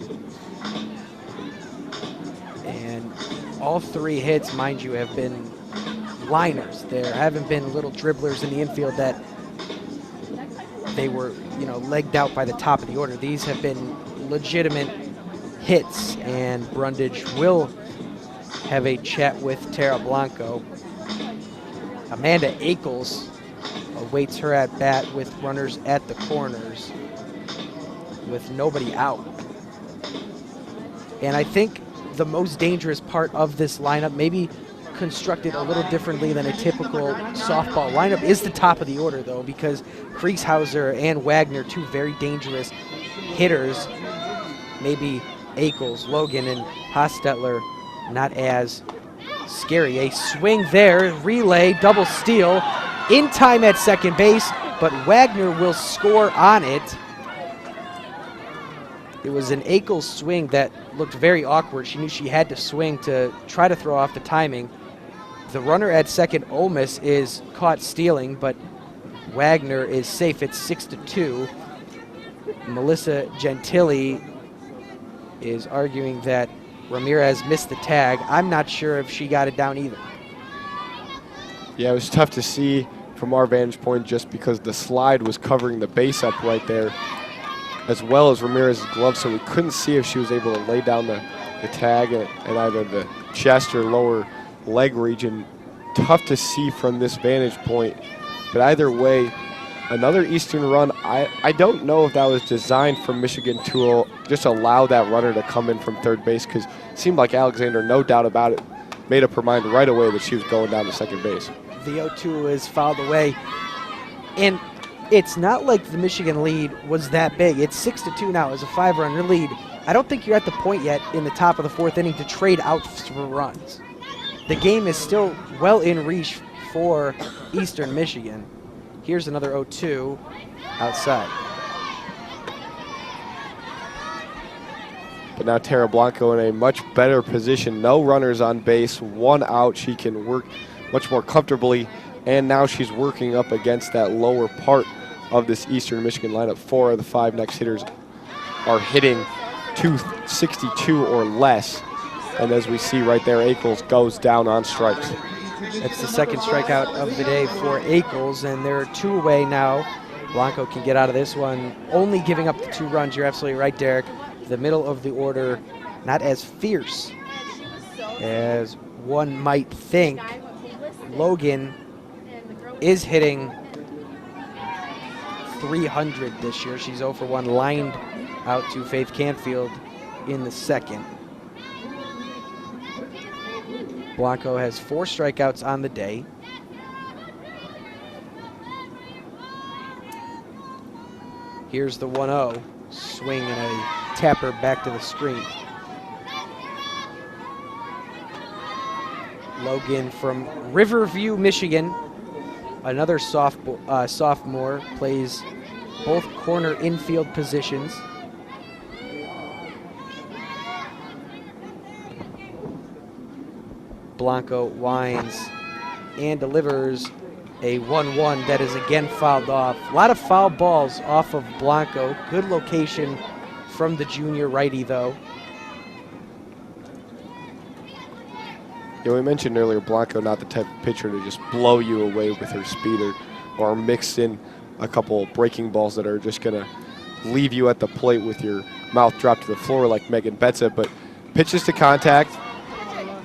And all 3 hits, mind you, have been liners. There haven't been little dribblers in the infield that they were, legged out by the top of the order. These have been legitimate hits, and Brundage will have a chat with Tara Blanco. Amanda Akels awaits her at bat with runners at the corners with nobody out. And I think the most dangerous part of this lineup, maybe constructed a little differently than a typical softball lineup, is the top of the order, though, because Kriegshauser and Wagner, 2 very dangerous hitters. Maybe Akels, Logan, and Hostetler not as scary. A swing there, relay, double steal, in time at second base, but Wagner will score on it. It was an Akels swing that looked very awkward. She knew she had to swing to try to throw off the timing. The runner at second, Olmis, is caught stealing, but Wagner is safe. It's 6-2. Melissa Gentili is arguing that Ramirez missed the tag. I'm not sure if she got it down either. Yeah, it was tough to see from our vantage point just because the slide was covering the base up right there, as well as Ramirez's glove, so we couldn't see if she was able to lay down the tag at either the chest or lower leg region. Tough to see from this vantage point, but either way, another Eastern run. I don't know if that was designed for Michigan to just allow that runner to come in from third base, because it seemed like Alexander, no doubt about it, made up her mind right away that she was going down to second base. The 0-2 is fouled away, and it's not like the Michigan lead was that big. It's 6-2 now. It's a 5-run lead. I don't think you're at the point yet in the top of the 4th inning to trade out for runs. The game is still well in reach for Eastern Michigan. Here's another 0-2 outside. But now Tara Blanco in a much better position. No runners on base, 1 out. She can work much more comfortably, and now she's working up against that lower part of this Eastern Michigan lineup. 4 of the 5 next hitters are hitting 262 or less. And as we see right there, Akels goes down on strikes. That's the second strikeout of the day for Akels, and they're 2 away now. Blanco can get out of this one, only giving up the 2 runs. You're absolutely right, Derek. The middle of the order, not as fierce as one might think. Logan is hitting .300 this year. She's 0 for 1 lined out to Faith Canfield in the second. Blanco has 4 strikeouts on the day. Here's the 1-0. Swing and a tapper back to the screen. Logan from Riverview, Michigan. Another sophomore, plays both corner infield positions. Blanco winds and delivers a 1-1 that is again fouled off. A lot of foul balls off of Blanco. Good location from the junior righty, though. Yeah, we mentioned earlier, Blanco not the type of pitcher to just blow you away with her speed or mix in a couple breaking balls that are just going to leave you at the plate with your mouth dropped to the floor like Megan Betza, but pitches to contact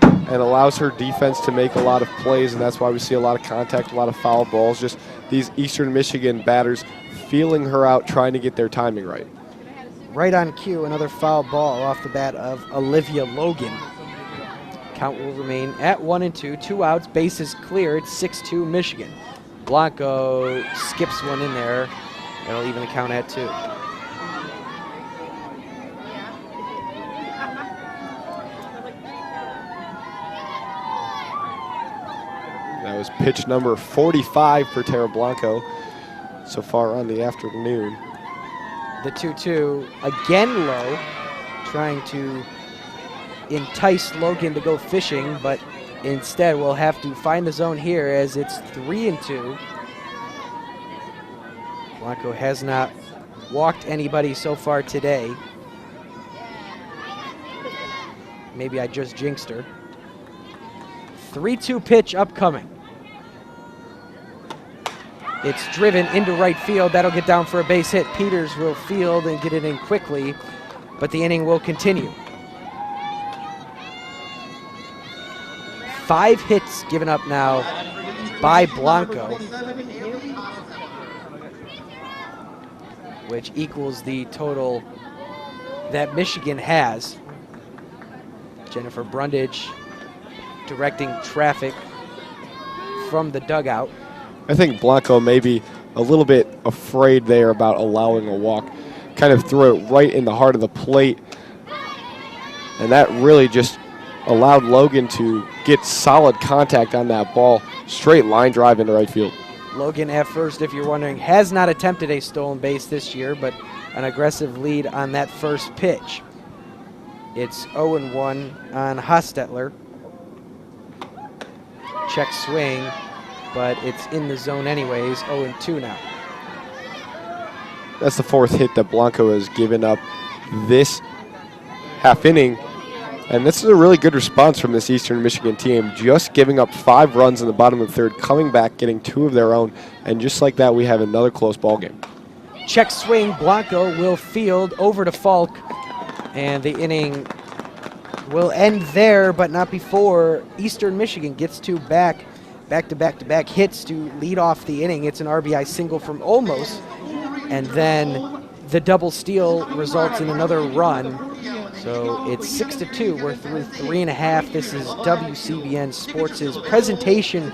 and allows her defense to make a lot of plays, and that's why we see a lot of contact, a lot of foul balls. Just these Eastern Michigan batters feeling her out, trying to get their timing right. Right on cue, another foul ball off the bat of Olivia Logan. Count will remain at 1-2, 2 outs, bases cleared, 6-2 Michigan. Blanco skips one in there. That'll even the count at 2. That was pitch number 45 for Tara Blanco so far on the afternoon. The 2-2 again low, trying to entice Logan to go fishing, but instead we'll have to find the zone here as it's 3-2. Blanco has not walked anybody so far today. Maybe I just jinxed her. 3-2 pitch upcoming. It's driven into right field. That'll get down for a base hit. Peters will field and get it in quickly, but the inning will continue. 5 hits given up now by Blanco, which equals the total that Michigan has. Jennifer Brundage directing traffic from the dugout. I think Blanco may be a little bit afraid there about allowing a walk. Kind of threw it right in the heart of the plate, and that really just allowed Logan to get solid contact on that ball. Straight line drive into right field. Logan at first, if you're wondering, has not attempted a stolen base this year, but an aggressive lead on that first pitch. It's 0-1 on Hostetler. Check swing, but it's in the zone anyways, 0-2 now. That's the 4th hit that Blanco has given up this half inning. And this is a really good response from this Eastern Michigan team, just giving up 5 runs in the bottom of the 3rd, coming back, getting 2 of their own, and just like that, we have another close ball game. Check swing, Blanco will field over to Falk, and the inning will end there, but not before Eastern Michigan gets 2 back-to-back hits to lead off the inning. It's an RBI single from Olmos, and then the double steal results in another run. So it's 6-2. We're through 3.5. This is WCBN Sports' presentation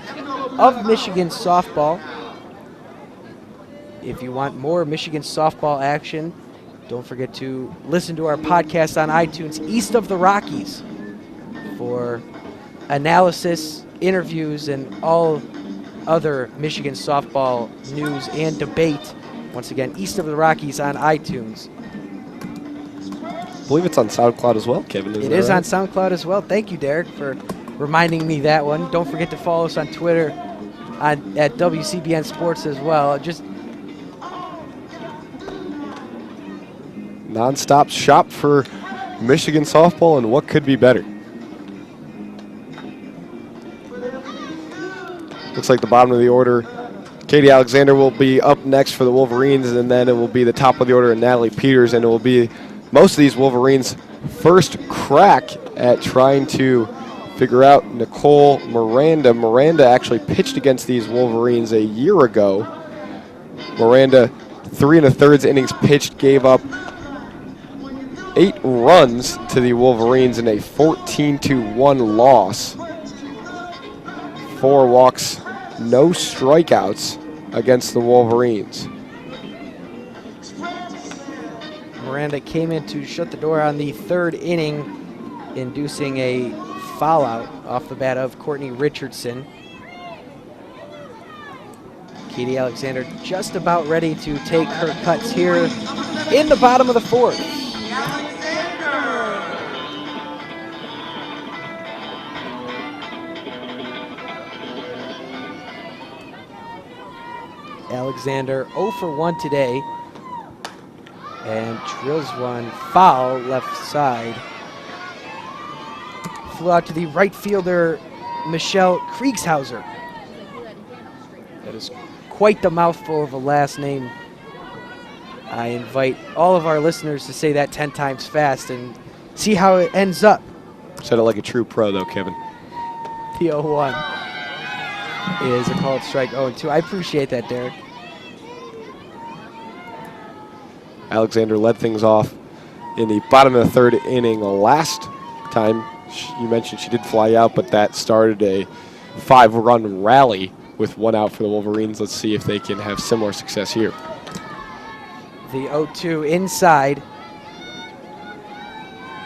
of Michigan softball. If you want more Michigan softball action, don't forget to listen to our podcast on iTunes, East of the Rockies, for analysis, interviews, and all other Michigan softball news and debate. Once again, East of the Rockies on iTunes. I believe it's on SoundCloud as well, Kevin. It is on SoundCloud as well. Thank you, Derek, for reminding me that one. Don't forget to follow us on Twitter at WCBN Sports as well. Just non-stop shop for Michigan softball, and what could be better? Looks like the bottom of the order, Katie Alexander will be up next for the Wolverines, and then it will be the top of the order, Natalie Peters, and it will be most of these Wolverines' first crack at trying to figure out Nicole Miranda. Miranda actually pitched against these Wolverines a year ago. Miranda, 3 1/3 innings pitched, gave up 8 runs to the Wolverines in a 14-1 loss. 4 walks, no strikeouts against the Wolverines. Miranda came in to shut the door on the 3rd inning, inducing a foul out off the bat of Courtney Richardson. Katie Alexander just about ready to take her cuts here in the bottom of the 4th. Alexander 0 for 1 today, and drills one foul left side. Flew out to the right fielder, Michelle Kriegshauser. That is quite the mouthful of a last name. I invite all of our listeners to say that 10 times fast and see how it ends up. Said it like a true pro, though, Kevin. The 0-1 is a called strike. 0-2. I appreciate that, Derek. Alexander led things off in the bottom of the 3rd inning last time. You mentioned she did fly out, but that started a 5-run rally with 1 out for the Wolverines. Let's see if they can have similar success here. The 0-2 inside.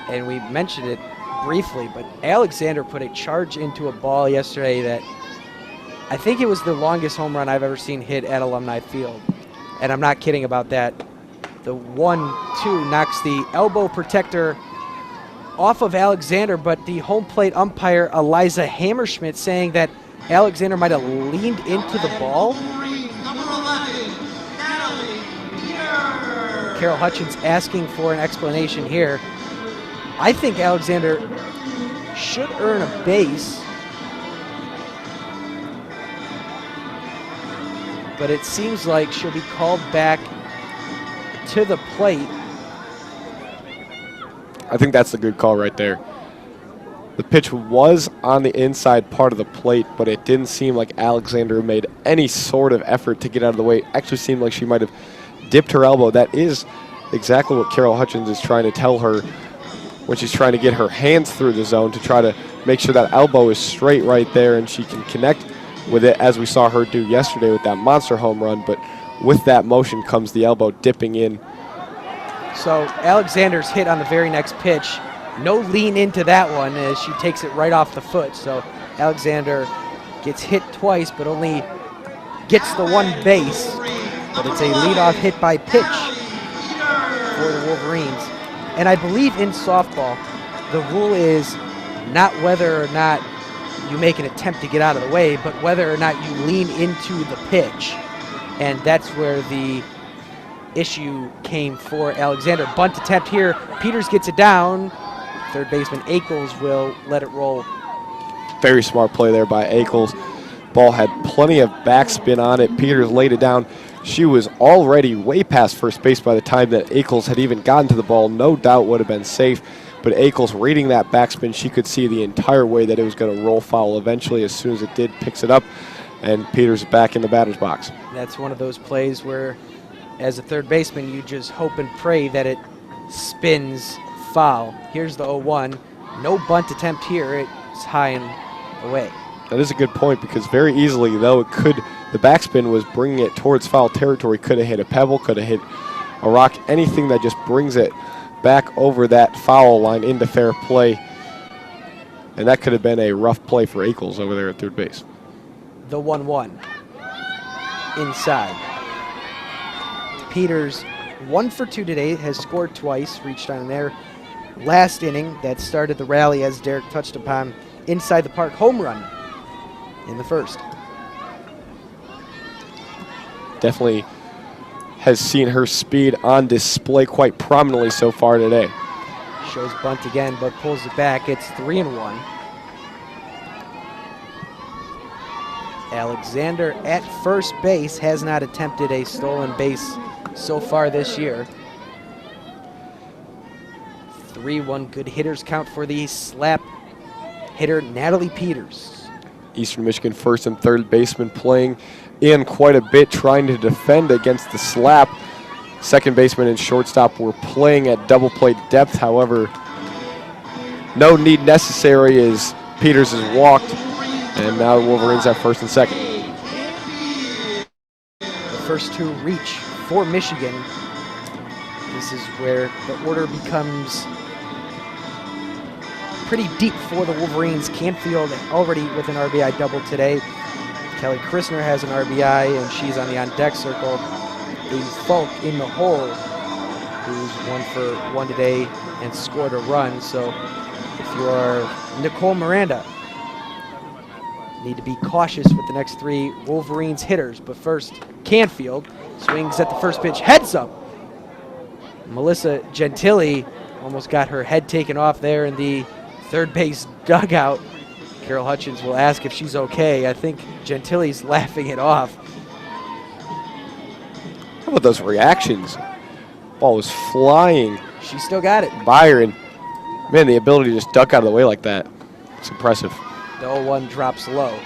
And we mentioned it briefly, but Alexander put a charge into a ball yesterday that I think it was the longest home run I've ever seen hit at Alumni Field. And I'm not kidding about that. The 1-2 knocks the elbow protector off of Alexander, but the home plate umpire, Eliza Hammerschmidt, saying that Alexander might have leaned into the ball. Carol Hutchins asking for an explanation here. I think Alexander should earn a base, but it seems like she'll be called back to the plate. I think that's the good call right there. The pitch was on the inside part of the plate, but it didn't seem like Alexander made any sort of effort to get out of the way. It actually seemed like she might have dipped her elbow. That is exactly what Carol Hutchins is trying to tell her when she's trying to get her hands through the zone to try to make sure that elbow is straight right there and she can connect with it, as we saw her do yesterday with that monster home run. But with that motion comes the elbow dipping in. So Alexander's hit on the very next pitch. No lean into that one as she takes it right off the foot. So Alexander gets hit twice, but only gets the 1 base. But it's a leadoff hit by pitch for the Wolverines. And I believe in softball, the rule is not whether or not you make an attempt to get out of the way, but whether or not you lean into the pitch. And that's where the issue came for Alexander. Bunt attempt here. Peters gets it down. Third baseman Ackles will let it roll. Very smart play there by Ackles. Ball had plenty of backspin on it. Peters laid it down. She was already way past first base by the time that Ackles had even gotten to the ball. No doubt would have been safe. But Ackles, reading that backspin, she could see the entire way that it was going to roll foul eventually. As soon as it did, picks it up, and Peters back in the batter's box. That's one of those plays where, as a third baseman, you just hope and pray that it spins foul. Here's the 0-1. No bunt attempt here. It's high and away. That is a good point, because very easily, though, it could, the backspin was bringing it towards foul territory. Could have hit a pebble, could have hit a rock, anything that just brings it back over that foul line into fair play. And that could have been a rough play for Ackles over there at third base. The 1-1 inside. Peters 1 for 2 today, has scored twice, reached on their last inning that started the rally, as Derek touched upon, inside the park home run in the first. Definitely has seen her speed on display quite prominently so far today. Shows bunt again, but pulls it back. It's 3-1. Alexander at first base has not attempted a stolen base so far this year. 3-1, good hitters count for the slap hitter Natalie Peters. Eastern Michigan first and third baseman playing in quite a bit, trying to defend against the slap. second baseman and shortstop were playing at double play depth. However, no need necessary as Peters has walked, and now the Wolverines have first and second. The first two reach for Michigan. This is where the order becomes pretty deep for the Wolverines. Canfield already with an RBI double today. Kelly Christner has an RBI, and she's on the on-deck circle. A Falk in the hole, who's 1 for 1 today and scored a run. So if you are Nicole Miranda, need to be cautious with the next 3 Wolverines hitters. But first, Canfield swings at the first pitch, heads up. Melissa Gentili almost got her head taken off there in the third base dugout. Carol Hutchins will ask if she's okay. I think Gentili's laughing it off. How about those reactions? Ball was flying. She still got it. Byron, man, the ability to just duck out of the way like that, it's impressive. The 0-1 drops low.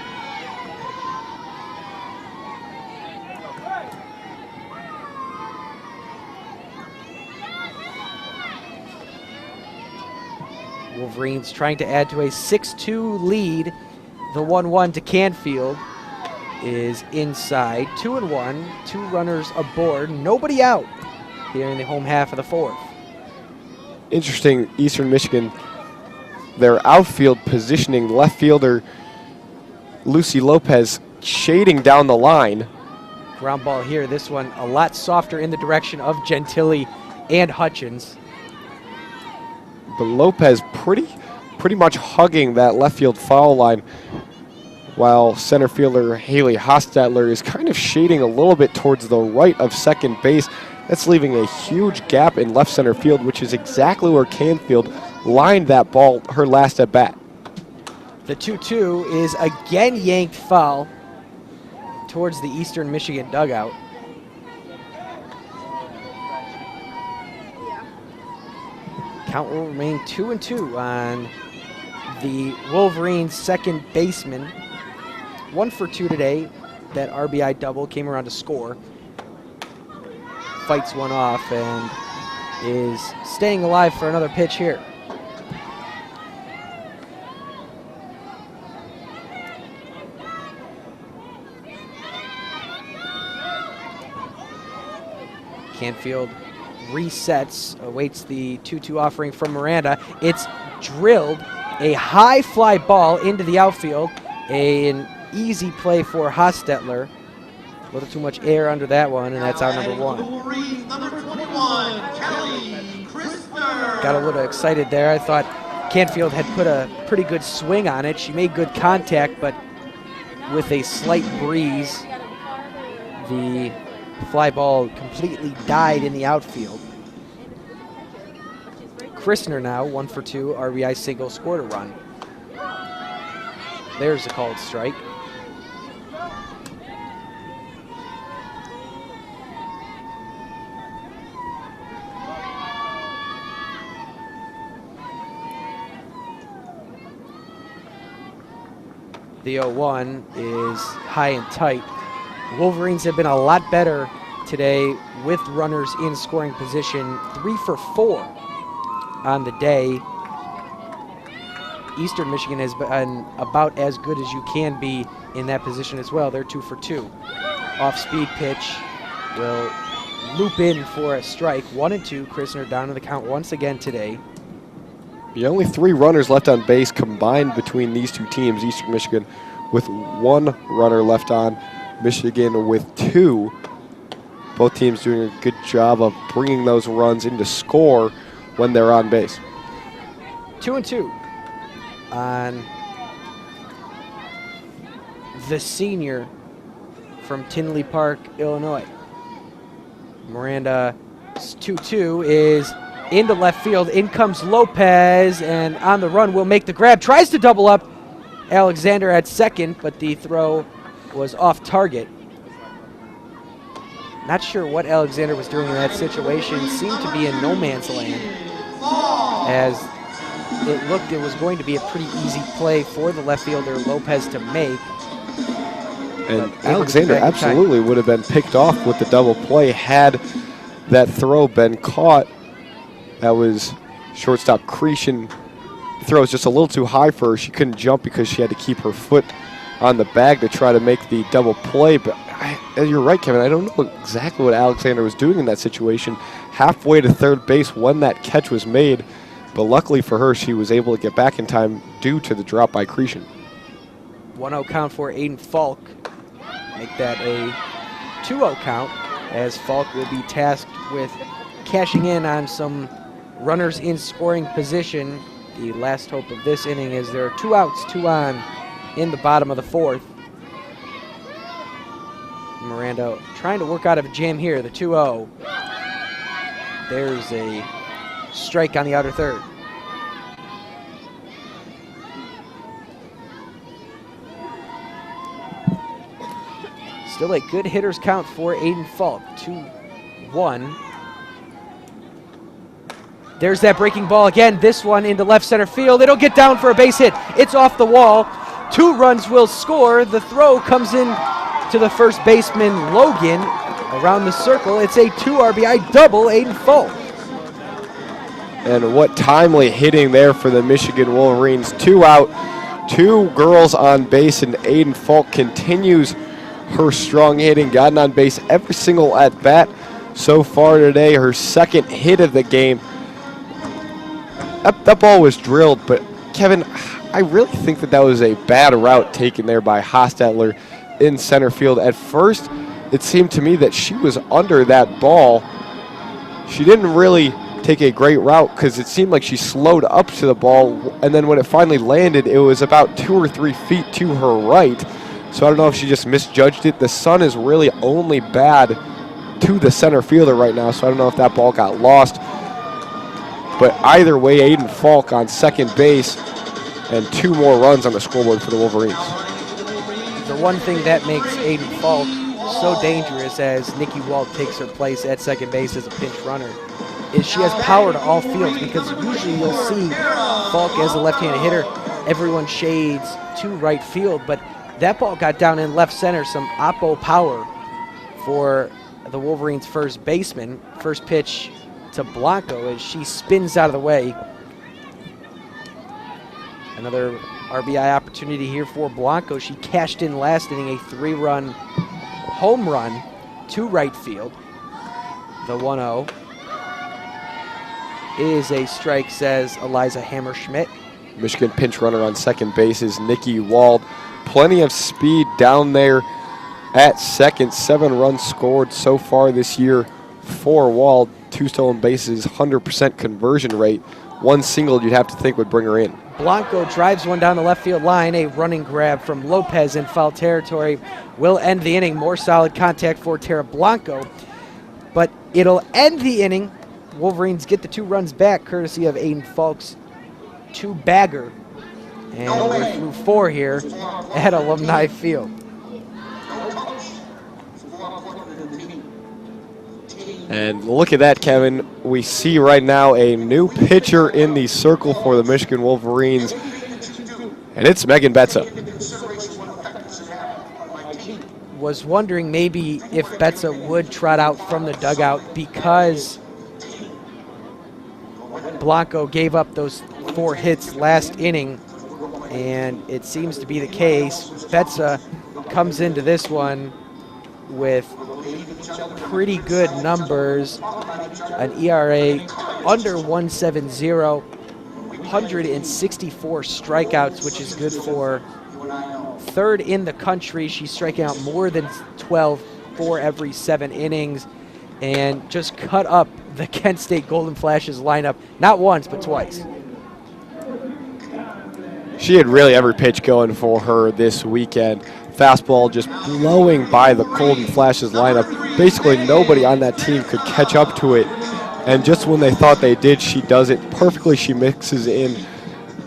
Wolverines trying to add to a 6-2 lead. The 1-1 to Canfield is inside. 2-1, 2 runners aboard, nobody out here in the home half of the 4th. Interesting, Eastern Michigan, their outfield positioning, left fielder Lucy Lopez shading down the line. Ground ball here, this one a lot softer in the direction of Gentili and Hutchins. But Lopez pretty much hugging that left field foul line, while center fielder Haley Hostetler is kind of shading a little bit towards the right of second base. That's leaving a huge gap in left center field, which is exactly where Canfield lined that ball her last at bat. The 2-2 is again yanked foul towards the Eastern Michigan dugout. Count will remain 2-2 on the Wolverines' second baseman. 1 for 2 today. That RBI double came around to score. Fights one off and is staying alive for another pitch here. Canfield resets, awaits the 2-2 offering from Miranda. It's drilled, a high fly ball into the outfield. An easy play for Hostetler. A little too much air under that one, and that's out number 1. Number 21, Kelly Christner. Got a little excited there. I thought Canfield had put a pretty good swing on it. She made good contact, but with a slight breeze, the fly ball completely died in the outfield. Christner now 1 for 2, RBI single, scored a run. There's a called strike. The 0-1 is high and tight. Wolverines have been a lot better today with runners in scoring position. 3 for 4 on the day. Eastern Michigan has been about as good as you can be in that position as well. They're 2 for 2. Off-speed pitch will loop in for a strike. 1-2. Christner down to the count once again today. The only 3 runners left on base combined between these two teams, Eastern Michigan with 1 runner left on, Michigan with 2. Both teams doing a good job of bringing those runs into score when they're on base. 2-2 on the senior from Tinley Park, Illinois. Miranda's 2-2 is into left field. In comes Lopez, and on the run will make the grab. Tries to double up Alexander at second, but the throw was off target. Not sure what Alexander was doing in that situation. Seemed to be in no man's land, as it looked it was going to be a pretty easy play for the left fielder Lopez to make. And Alexander absolutely would have been picked off with the double play had that throw been caught. That was shortstop Cretion. The throw was just a little too high for her. She couldn't jump because she had to keep her foot on the bag to try to make the double play. But you're right, Kevin. I don't know exactly what Alexander was doing in that situation. Halfway to third base when that catch was made. But luckily for her, she was able to get back in time due to the drop by Cretion. 1-0 count for Aiden Falk. Make that a 2-0 count, as Falk will be tasked with cashing in on some runners in scoring position. The last hope of this inning is there are 2 outs, 2 on in the bottom of the 4th. Miranda trying to work out of a jam here, the 2-0. There's a strike on the outer third. Still a good hitter's count for Aiden Falk, 2-1. There's that breaking ball again, this one into left center field. It'll get down for a base hit. It's off the wall. 2 runs will score. The throw comes in to the first baseman, Logan, around the circle. It's a 2 RBI double, Aiden Falk. And what timely hitting there for the Michigan Wolverines. 2 out, 2 girls on base, and Aiden Falk continues her strong hitting. Gotten on base every single at bat so far today. Her 2nd hit of the game. That ball was drilled, but Kevin, I really think that was a bad route taken there by Hostetler in center field. At first, it seemed to me that she was under that ball. She didn't really take a great route because it seemed like she slowed up to the ball, and then when it finally landed, it was about 2 or 3 feet to her right. So I don't know if she just misjudged it. The sun is really only bad to the center fielder right now, so I don't know if that ball got lost. But either way, Aiden Falk on second base, and 2 more runs on the scoreboard for the Wolverines. The one thing that makes Aiden Falk so dangerous as Nikki Walt takes her place at second base as a pinch runner is she has power to all fields, because usually you'll see Falk as a left-handed hitter, everyone shades to right field, but that ball got down in left center, some oppo power for the Wolverines' first baseman. First pitch to Blanco as she spins out of the way. Another RBI opportunity here for Blanco. She cashed in last inning a 3-run home run to right field. The 1-0 is a strike, says Eliza Hammerschmidt. Michigan pinch runner on second base is Nikki Wald. Plenty of speed down there at second. 7 runs scored so far this year for Wald. 2 stolen bases, 100% conversion rate. 1 single you'd have to think would bring her in. Blanco drives one down the left field line. A running grab from Lopez in foul territory will end the inning. More solid contact for Tara Blanco, but it'll end the inning. Wolverines get the 2 runs back courtesy of Aiden Falk's 2-bagger. And we're through 4 here at Alumni Field. And look at that, Kevin. We see right now a new pitcher in the circle for the Michigan Wolverines, and it's Megan Betza. Was wondering maybe if Betza would trot out from the dugout because Blanco gave up those 4 hits last inning, and it seems to be the case. Betza comes into this one with pretty good numbers, an ERA under 1.70, 164 strikeouts, which is good for 3rd in the country. She's striking out more than 12 for every 7 innings, and just cut up the Kent State Golden Flashes lineup, not once, but twice. She had really every pitch going for her this weekend. Fastball just blowing by the Golden Flashes lineup. Basically nobody on that team could catch up to it. And just when they thought they did, she does it perfectly. She mixes in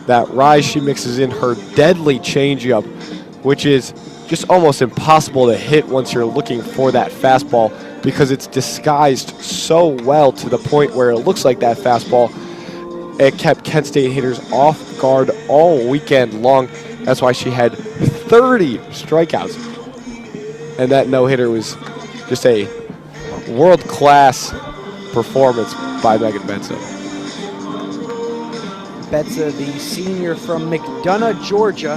that rise. She mixes in her deadly changeup, which is just almost impossible to hit once you're looking for that fastball, because it's disguised so well to the point where it looks like that fastball. It kept Kent State hitters off guard all weekend long. That's why she had 30 strikeouts. And that no-hitter was just a world-class performance by Megan Betza. Betza, the senior from McDonough, Georgia,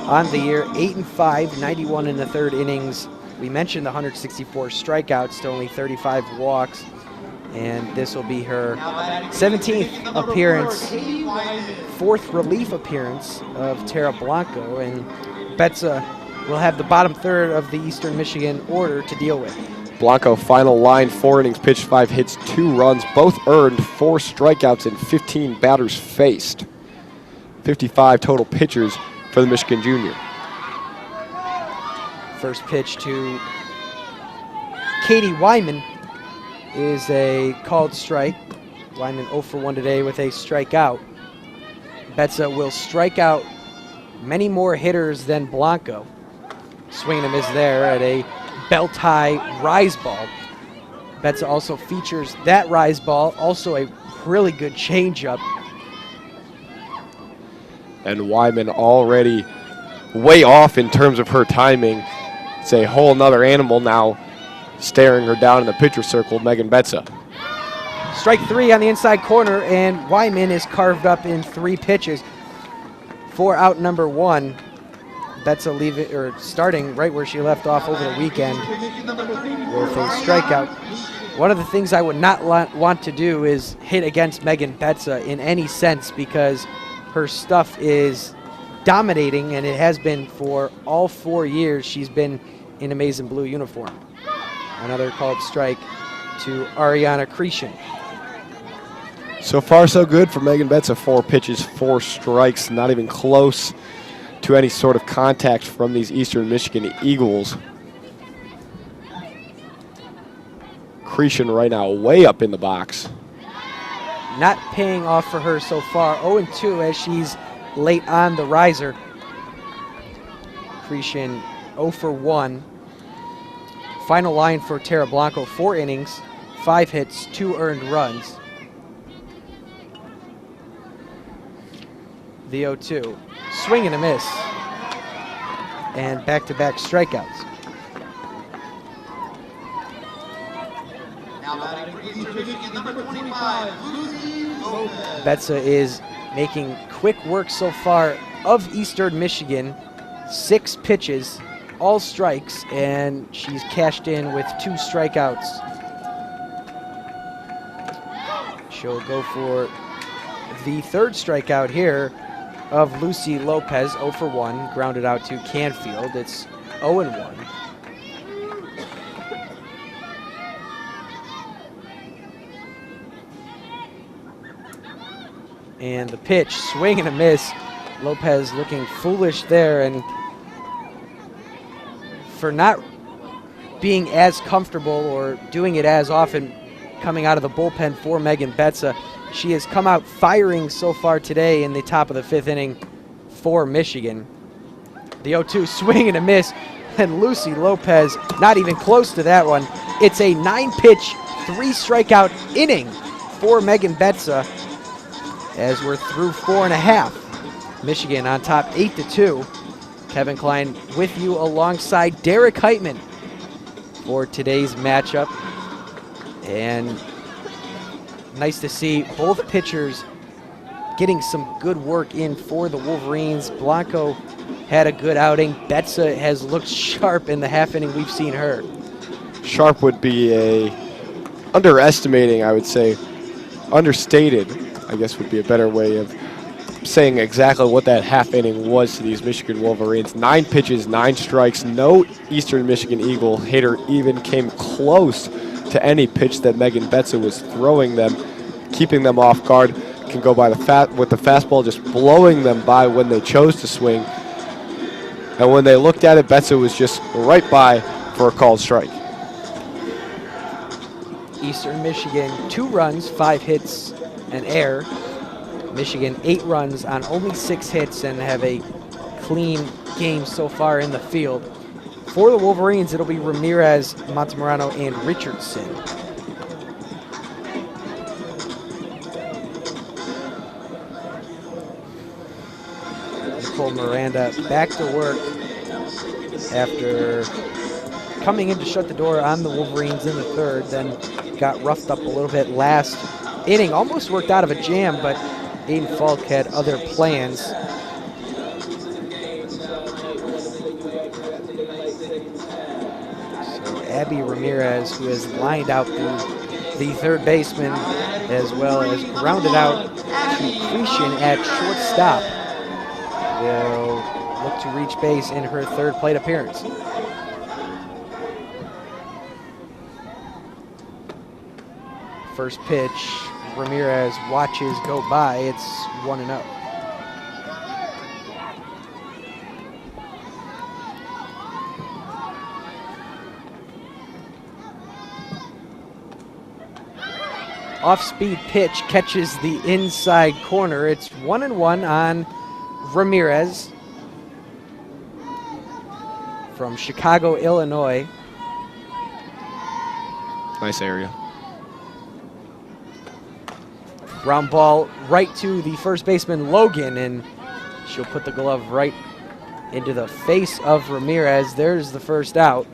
on the year, 8-5, 91 in the third innings. We mentioned the 164 strikeouts to only 35 walks, and this will be her 17th appearance, fourth relief appearance of Tara Blanco, and Betza will have the bottom third of the Eastern Michigan order to deal with. Blanco, final line, 4 innings pitched, 5 hits, 2 runs, both earned, 4 strikeouts, and 15 batters faced. 55 total pitchers for the Michigan junior. First pitch to Katie Wyman is a called strike. Wyman 0 for 1 today with a strikeout. Betza will strike out many more hitters than Blanco. Swing and a miss there at a belt-high rise ball. Betza also features that rise ball, also a really good changeup. And Wyman already way off in terms of her timing. It's a whole nother animal now staring her down in the pitcher circle, Megan Betza. Strike 3 on the inside corner, and Wyman is carved up in 3 pitches for out number 1. Betza starting right where she left off over the weekend with a strikeout. One of the things I would not want to do is hit against Megan Betza in any sense, because her stuff is dominating, and it has been for all 4 years she's been in a maize and blue uniform. Another called strike to Ariana Cretion. So far, so good for Megan Betza. 4 pitches, 4 strikes, not even close to any sort of contact from these Eastern Michigan Eagles. Cretion right now way up in the box. Not paying off for her so far. 0-2 as she's late on the riser. Cretion 0 for 1. Final line for Tara Blanco, 4 innings, 5 hits, 2 earned runs. The 0-2. Swing and a miss. And back-to-back strikeouts. Now batting for Eastern Michigan, number 25, Lucy Lopez. Betza is making quick work so far of Eastern Michigan. 6 pitches, all strikes, and she's cashed in with 2 strikeouts. She'll go for the 3rd strikeout here of Lucy Lopez, 0 for 1, grounded out to Canfield. It's 0-1. And the pitch, swing and a miss. Lopez looking foolish there, and for not being as comfortable or doing it as often coming out of the bullpen for Megan Betza. She has come out firing so far today in the top of the 5th inning for Michigan. The 0-2 swing and a miss, and Lucy Lopez not even close to that one. It's a 9-pitch, 3-strikeout inning for Megan Betza as we're through 4.5. Michigan on top 8-2. Kevin Klein with you alongside Derek Heitman for today's matchup. And nice to see both pitchers getting some good work in for the Wolverines. Blanco had a good outing. Betza has looked sharp in the half inning we've seen her. Sharp would be a underestimating, I would say. Understated, I guess, would be a better way of saying exactly what that half inning was to these Michigan Wolverines. 9 pitches, 9 strikes. No Eastern Michigan Eagle hitter even came close to any pitch that Megan Betza was throwing them, keeping them off guard. Can go by with the fastball, just blowing them by when they chose to swing. And when they looked at it, Betza was just right by for a called strike. Eastern Michigan 2 runs, 5 hits, and error. Michigan 8 runs on only 6 hits and have a clean game so far in the field. For the Wolverines, it'll be Ramirez, Montemorano, and Richardson. Nicole Miranda back to work after coming in to shut the door on the Wolverines in the third, then got roughed up a little bit last inning. Almost worked out of a jam, but Aiden Falk had other plans. So Abby Ramirez, who has lined out the third baseman, as well as grounded out to Cretion at shortstop, will look to reach base in her third plate appearance. First pitch, Ramirez watches go by. It's 1-0. Off-speed pitch catches the inside corner. It's 1-1 on Ramirez from Chicago, Illinois. Nice area. Ground ball right to the first baseman, Logan, and she'll put the glove right into the face of Ramirez. There's the first out.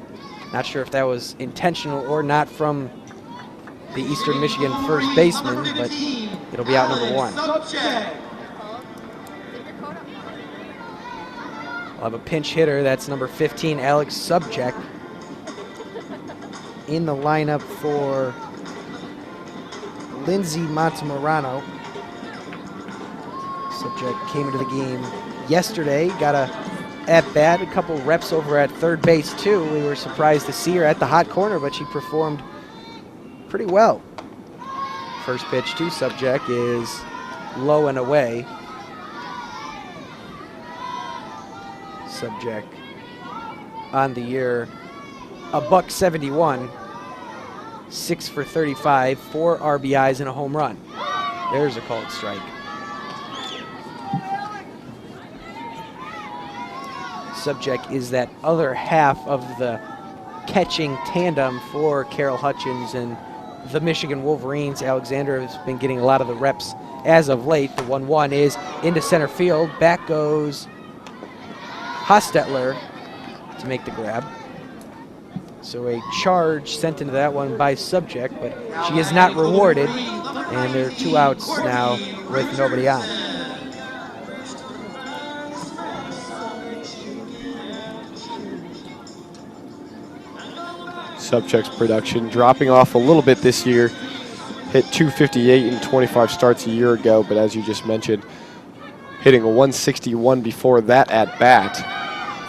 Not sure if that was intentional or not from the Eastern Michigan first baseman, but it'll be out number 1. We'll have a pinch hitter. That's number 15, Alex Subject, in the lineup for Lindsay Montemorano. Subject came into the game yesterday, got a at-bat, a couple reps over at third base too. We were surprised to see her at the hot corner, but she performed pretty well. First pitch to Subject is low and away. Subject on the year, $171. 6 for 35, 4 RBIs and a home run. There's a called strike. Subject is that other half of the catching tandem for Carol Hutchins and the Michigan Wolverines. Alexander has been getting a lot of the reps as of late. The 1-1 is into center field. Back goes Hostetler to make the grab. So a charge sent into that one by Subject, but she is not rewarded, and there are 2 outs now with nobody on. Subject's production dropping off a little bit this year. Hit 258 in 25 starts a year ago, but as you just mentioned, hitting a 161 before that at bat.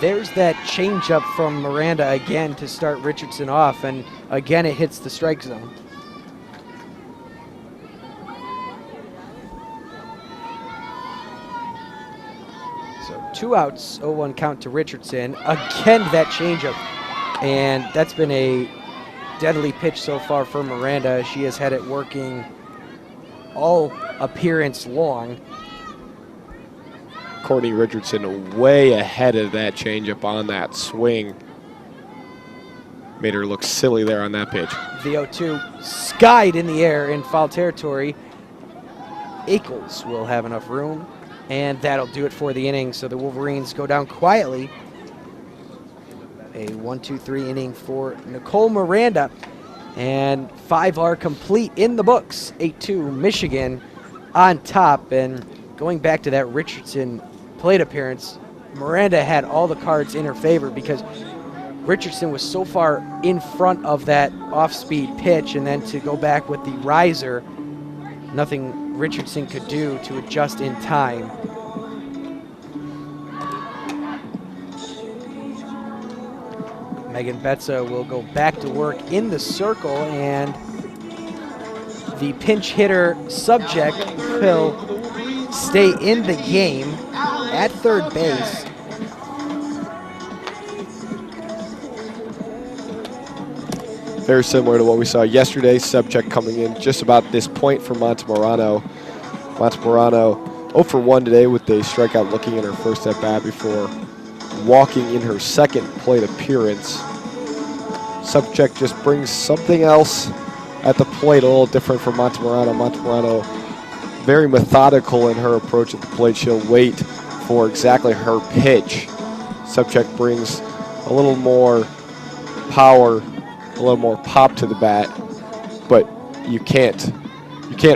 There's that changeup from Miranda again to start Richardson off, and again it hits the strike zone. So 2 outs, 0-1 count to Richardson. Again that changeup, and that's been a deadly pitch so far for Miranda. She has had it working all appearance long. Courtney Richardson way ahead of that changeup on that swing. Made her look silly there on that pitch. The 0-2 skied in the air in foul territory. Ackles will have enough room, and that'll do it for the inning. So the Wolverines go down quietly. A 1-2-3 inning for Nicole Miranda, and 5 are complete in the books. 8-2 Michigan on top. And going back to that Richardson plate appearance, Miranda had all the cards in her favor because Richardson was so far in front of that off-speed pitch, and then to go back with the riser, nothing Richardson could do to adjust in time. Megan Betza will go back to work in the circle, and the pinch hitter Subject will stay in the game at third base. Very similar to what we saw yesterday. Subject coming in just about this point for Montemorano. Montemorano 0 for 1 today with a strikeout looking in her first at bat before walking in her second plate appearance. Subject just brings something else at the plate, a little different from Montemorano. Montemorano very methodical in her approach at the plate. She'll wait for exactly her pitch. Subject brings a little more power, a little more pop to the bat, but you can't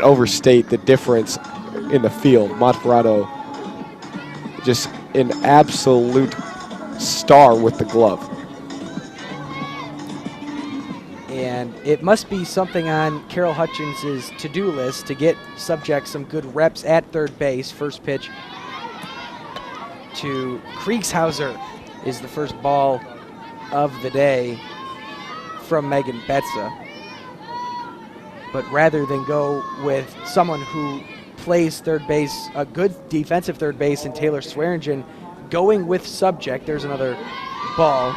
overstate the difference in the field. Monferrato, just an absolute star with the glove. And it must be something on Carol Hutchins' to-do list to get Subject some good reps at third base. First pitch to Kriegshauser is the first ball of the day from Megan Betza. But rather than go with someone who plays third base, a good defensive third base in Taylor Swearingen, going with Subject, there's another ball.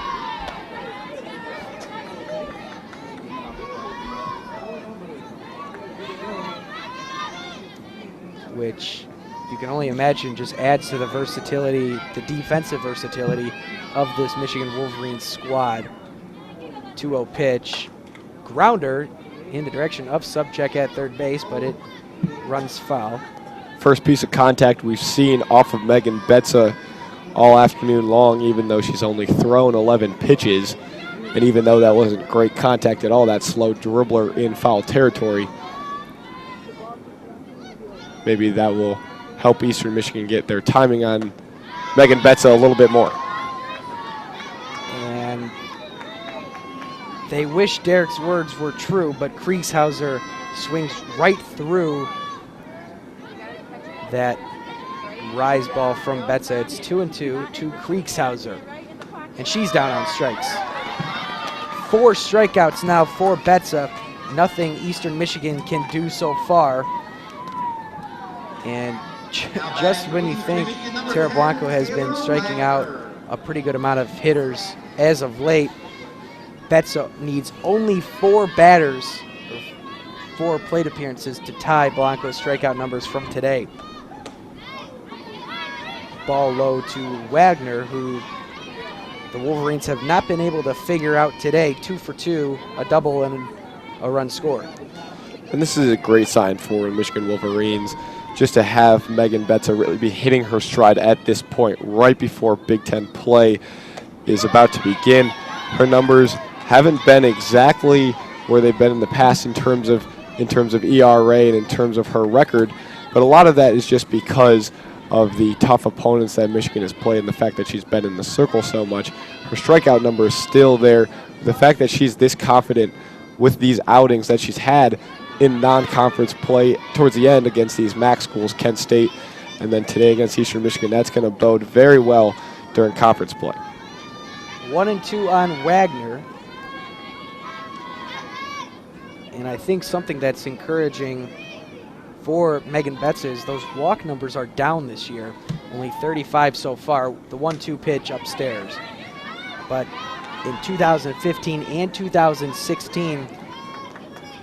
Which you can only imagine just adds to the versatility, the defensive versatility of this Michigan Wolverines squad. 2-0 pitch, grounder in the direction of Subject at third base, but it runs foul. First piece of contact we've seen off of Megan Betza all afternoon long, even though she's only thrown 11 pitches. And even though that wasn't great contact at all, that slow dribbler in foul territory, maybe that will help Eastern Michigan get their timing on Megan Betza a little bit more. And they wish Derek's words were true, but Kriegshauser swings right through that rise ball from Betza. It's 2-2 to Kriegshauser, and she's down on strikes. 4 strikeouts now for Betza. Nothing Eastern Michigan can do so far. And just when you think Tara Blanco has been striking out a pretty good amount of hitters as of late, Betza needs only 4 batters, or 4 plate appearances to tie Blanco's strikeout numbers from today. Ball low to Wagner, who the Wolverines have not been able to figure out today. 2 for 2, a double and a run scored. And this is a great sign for Michigan Wolverines, just to have Megan Betza really be hitting her stride at this point, right before Big Ten play is about to begin. Her numbers haven't been exactly where they've been in the past in terms of ERA and in terms of her record, but a lot of that is just because of the tough opponents that Michigan has played and the fact that she's been in the circle so much. Her strikeout number is still there. The fact that she's this confident with these outings that she's had in non-conference play towards the end against these MAC schools, Kent State, and then today against Eastern Michigan, that's going to bode very well during conference play. 1-2 on Wagner. And I think something that's encouraging for Megan Betza is those walk numbers are down this year. Only 35 so far, the 1-2 pitch upstairs. But in 2015 and 2016,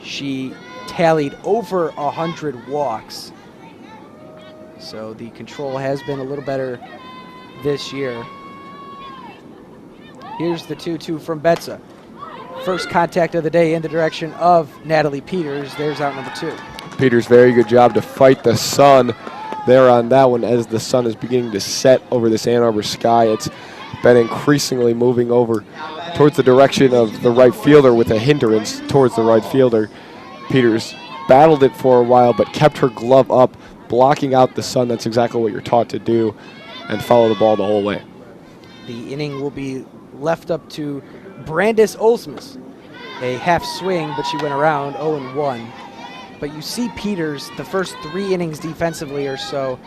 she tallied over 100 walks. So the control has been a little better this year. Here's the 2-2 from Betza. First contact of the day in the direction of Natalie Peters. There's out number 2. Peters, very good job to fight the sun there on that one as the sun is beginning to set over this Ann Arbor sky. It's been increasingly moving over towards the direction of the right fielder with a hindrance towards the right fielder. Peters battled it for a while but kept her glove up, blocking out the sun. That's exactly what you're taught to do, and follow the ball the whole way. The inning will be left up to Brandis Olsmus. A half swing, but she went around 0-1. But you see Peters, the first 3 innings defensively or so,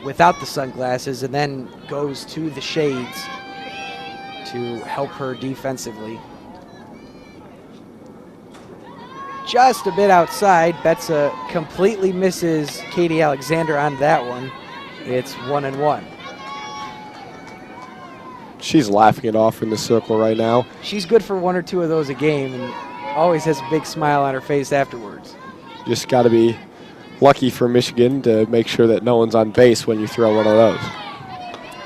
without the sunglasses, and then goes to the shades to help her defensively. Just a bit outside. Betza completely misses Katie Alexander on that one. It's 1-1. She's laughing it off in the circle right now. She's good for 1 or 2 of those a game and always has a big smile on her face afterwards. Just got to be lucky for Michigan to make sure that no one's on base when you throw one of those.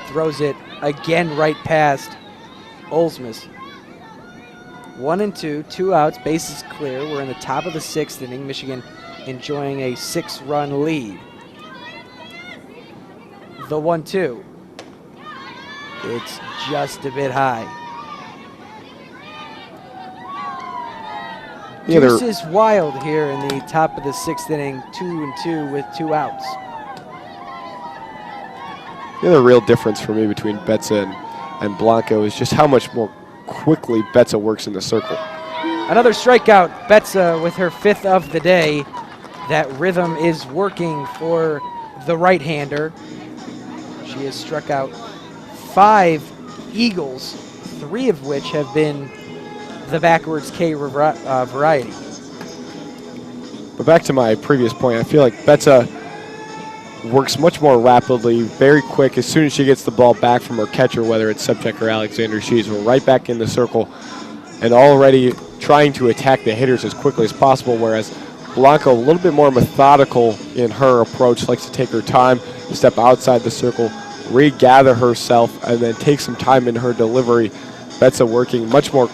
Throws it again right past Olsmus. 1-2, 2 outs, bases clear. We're in the top of the 6th inning. Michigan enjoying a 6-run lead. The 1-2. It's just a bit high. Deuce is wild here in the top of the 6th inning, 2-2 with 2 outs. The other real difference for me between Betza and Blanco is just how much more quickly Betza works in the circle. Another strikeout, Betza with her 5th of the day. That rhythm is working for the right-hander. She has struck out 5 Eagles, 3 of which have been the backwards K variety. But back to my previous point, I feel like Betza works much more rapidly, very quick. As soon as she gets the ball back from her catcher, whether it's Subcheck or Alexander, she's right back in the circle and already trying to attack the hitters as quickly as possible, whereas Blanco, a little bit more methodical in her approach, likes to take her time, step outside the circle, regather herself, and then take some time in her delivery. Betza working much more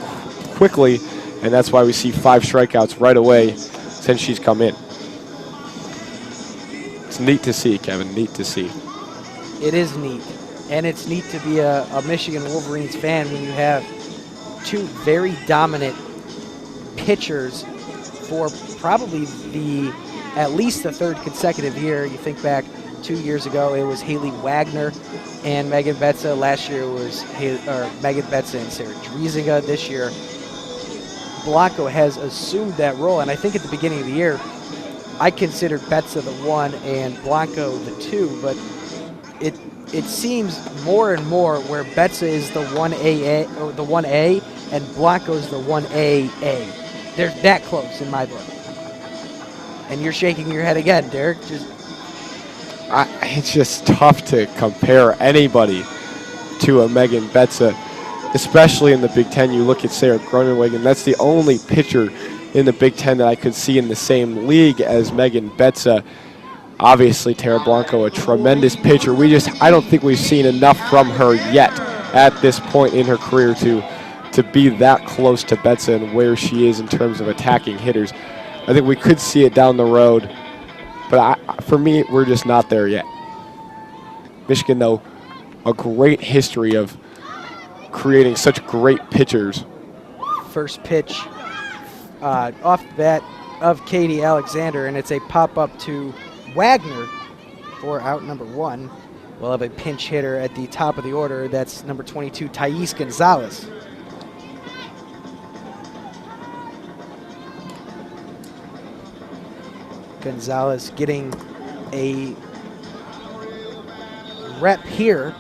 quickly, and that's why we see 5 strikeouts right away since she's come in. It's neat to see, Kevin, neat to see. It is neat, and it's neat to be a Michigan Wolverines fan when you have 2 very dominant pitchers for probably at least the 3rd consecutive year. You think back 2 years ago, it was Haley Wagner and Megan Betza. Last year it was Megan Betza and Sarah Driesinga. This year, Blanco has assumed that role, and I think at the beginning of the year, I considered Betza the 1 and Blanco the 2, but it seems more and more where Betza is the 1A or the 1A and Blanco's the 1AA. They're that close in my book. And you're shaking your head again, Derek. It's just tough to compare anybody to a Megan Betza, especially in the Big Ten. You look at Sarah Groenewegen, that's the only pitcher in the Big Ten that I could see in the same league as Megan Betza. Obviously, Tara Blanco, a tremendous pitcher. I don't think we've seen enough from her yet at this point in her career to be that close to Betza and where she is in terms of attacking hitters. I think we could see it down the road, but for me, we're just not there yet. Michigan, though, a great history of creating such great pitchers. First pitch off the bat of Katie Alexander, and it's a pop-up to Wagner for out number 1. We'll have a pinch hitter at the top of the order. That's number 22, Thais Gonzalez. Gonzalez getting a rep here.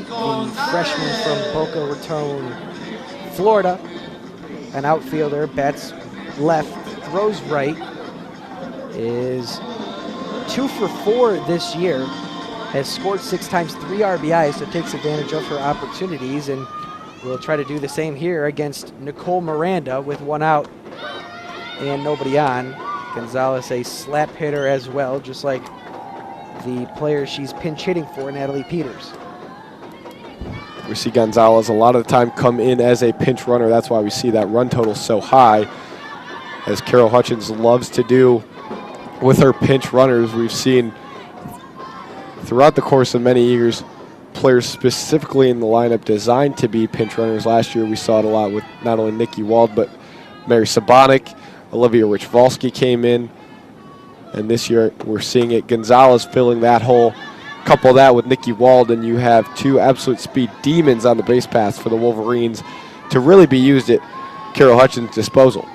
The freshman from Boca Raton, Florida. An outfielder, bats left, throws right. Is 2 for 4 this year. Has scored 6 times, 3 RBIs, so takes advantage of her opportunities, and we'll try to do the same here against Nicole Miranda with 1 out and nobody on. Gonzalez, a slap hitter as well, just like the player she's pinch hitting for, Natalie Peters. We see Gonzalez a lot of the time come in as a pinch runner. That's why we see that run total so high, as Carol Hutchins loves to do with her pinch runners. We've seen throughout the course of many years players specifically in the lineup designed to be pinch runners. Last year we saw it a lot with not only Nikki Wald, but Mary Sabonik. Olivia Richvalski came in, and this year we're seeing it. Gonzalez filling that hole. Couple that with Nikki Wald, and you have 2 absolute speed demons on the base paths for the Wolverines to really be used at Carol Hutchins' disposal.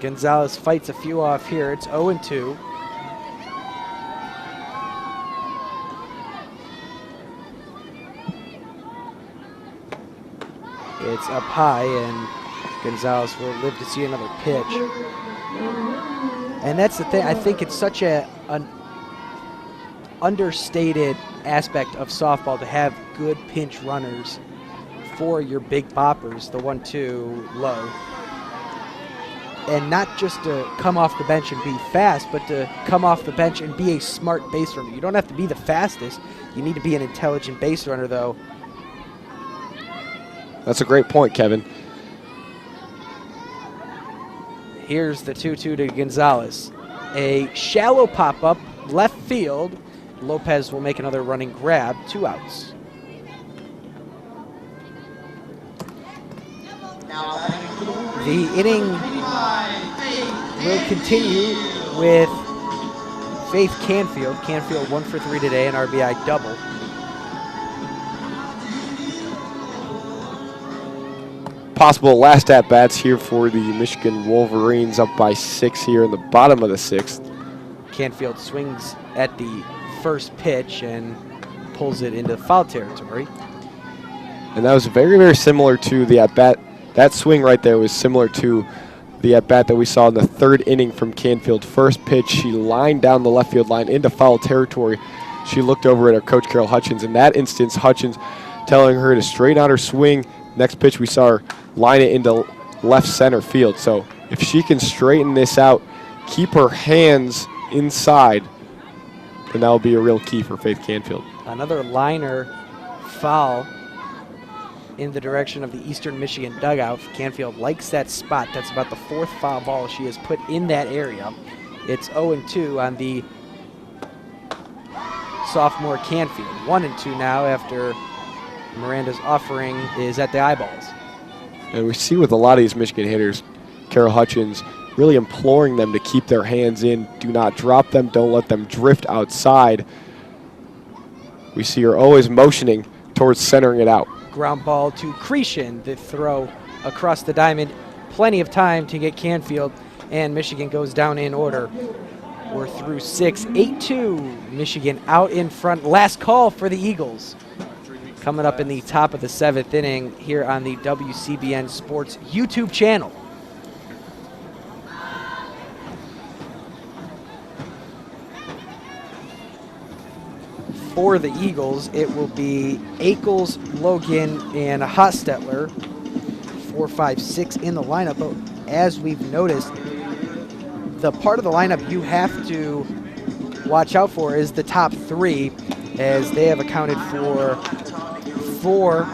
Gonzalez fights a few off here. It's 0-2. It's up high, and Gonzalez will live to see another pitch. And that's the thing. I think it's such an understated aspect of softball to have good pinch runners for your big boppers, the 1-2 low. And not just to come off the bench and be fast, but to come off the bench and be a smart base runner. You don't have to be the fastest. You need to be an intelligent base runner, though. That's a great point, Kevin. Here's the 2-2 to Gonzalez. A shallow pop-up, left field. Lopez will make another running grab, 2 outs. Now batting for the Wolverines, The inning 55, will continue with Faith Canfield. Canfield 1 for 3 today, an RBI double. Possible last at-bats here for the Michigan Wolverines, up by 6 here in the bottom of the 6th. Canfield swings at the first pitch and pulls it into foul territory. And that was very, very similar to the at-bat. That swing right there was similar to the at-bat that we saw in the 3rd inning from Canfield. First pitch, she lined down the left field line into foul territory. She looked over at her coach, Carol Hutchins. In that instance, Hutchins telling her to straighten out her swing. Next pitch, we saw her line it into left center field. So if she can straighten this out, keep her hands inside, then that will be a real key for Faith Canfield. Another liner foul in the direction of the Eastern Michigan dugout. Canfield likes that spot. That's about the 4th foul ball she has put in that area. It's 0-2 on the sophomore Canfield. 1-2 now after Miranda's offering is at the eyeballs. And we see with a lot of these Michigan hitters, Carol Hutchins really imploring them to keep their hands in. Do not drop them. Don't let them drift outside. We see her always motioning towards centering it out. Ground ball to Cretion. The throw across the diamond. Plenty of time to get Canfield, and Michigan goes down in order. We're through 6, 8-2. Michigan out in front. Last call for the Eagles. Coming up in the top of the 7th inning here on the WCBN Sports YouTube channel. For the Eagles, it will be Ackles, Logan, and Hostetler. 4, 5, 6 in the lineup. But as we've noticed, the part of the lineup you have to watch out for is the top 3, as they have accounted for 4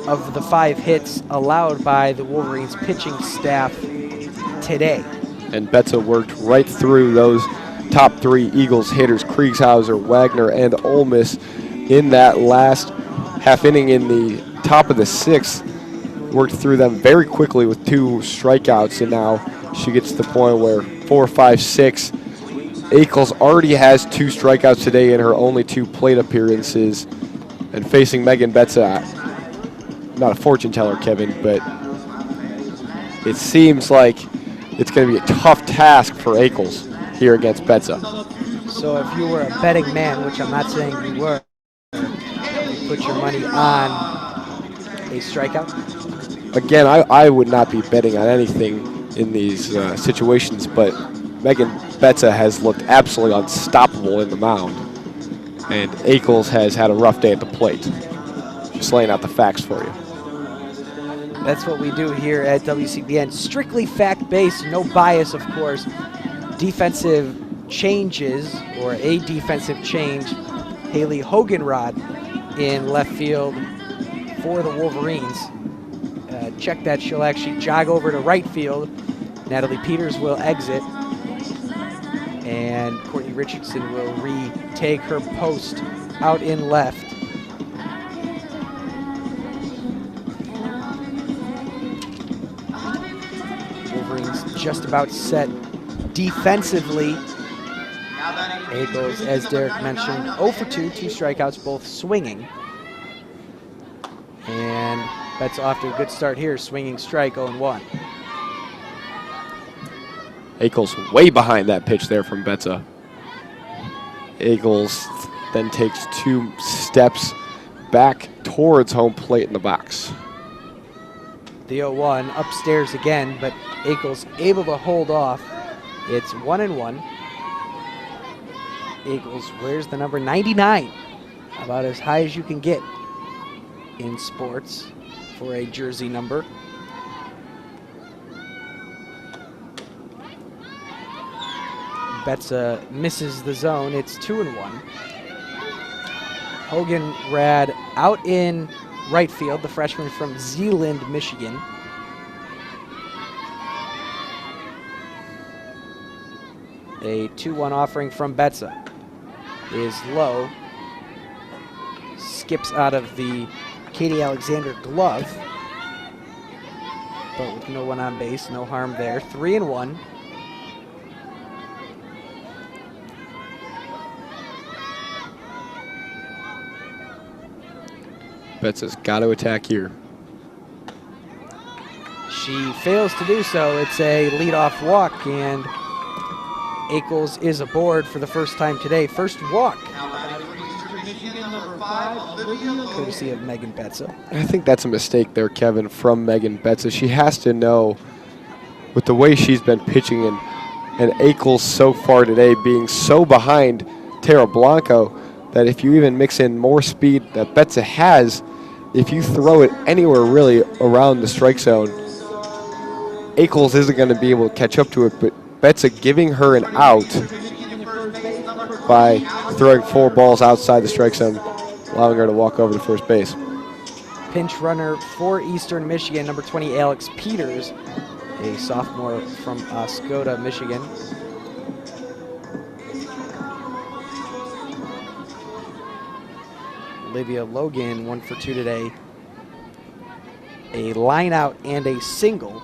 of the 5 hits allowed by the Wolverines pitching staff today. And Betza worked right through those top 3 Eagles hitters, Kriegshauser, Wagner, and Olmis in that last half inning in the top of the 6th. Worked through them very quickly with 2 strikeouts, and now she gets to the point where 4, 5, 6. Ackles already has 2 strikeouts today in her only 2 plate appearances. And facing Megan Betza, not a fortune teller, Kevin, but it seems like it's going to be a tough task for Ackles here against Betza. So if you were a betting man, which I'm not saying you were, you put your money on a strikeout? Again, I would not be betting on anything in these situations, but Megan Betza has looked absolutely unstoppable in the mound. And Ackles has had a rough day at the plate. Just laying out the facts for you. That's what we do here at WCBN. Strictly fact-based, no bias, of course. Defensive changes, or a defensive change. Haley Hoganrod in left field for the Wolverines. Check that, she'll actually jog over to right field. Natalie Peters will exit. And Courtney Richardson will retake her post out in left. Wolverines just about set defensively. Ackles, as Derek mentioned, 0 for 2, 2 strikeouts, both swinging. And that's off to a good start here, swinging strike, 0-1. Ackles way behind that pitch there from Betza. Ackles then takes 2 steps back towards home plate in the box. The 0-1 upstairs again, but Ackles able to hold off. It's 1-1. Ackles wears the number 99, about as high as you can get in sports for a jersey number. Betza misses the zone. It's 2-1. Hoganrad out in right field, the freshman from Zeeland, Michigan. A 2-1 offering from Betza is low. Skips out of the Katie Alexander glove. but with no one on base, no harm there. 3-1. Betts got to attack here. She fails to do so. It's a leadoff walk, and Ackles is aboard for the first time today. First walk, courtesy of Megan Betts. I think that's a mistake there, Kevin, from Megan Betts. She has to know, with the way she's been pitching and Ackles so far today being so behind Tara Blanco, that if you even mix in more speed that Betts has, if you throw it anywhere really around the strike zone, Ackles isn't going to be able to catch up to it, but Betts giving her an out by throwing 4 balls outside the strike zone, allowing her to walk over to first base. Pinch runner for Eastern Michigan, number 20, Alex Peters, a sophomore from Oscoda, Michigan. Olivia Logan, 1 for 2 today. A line out and a single.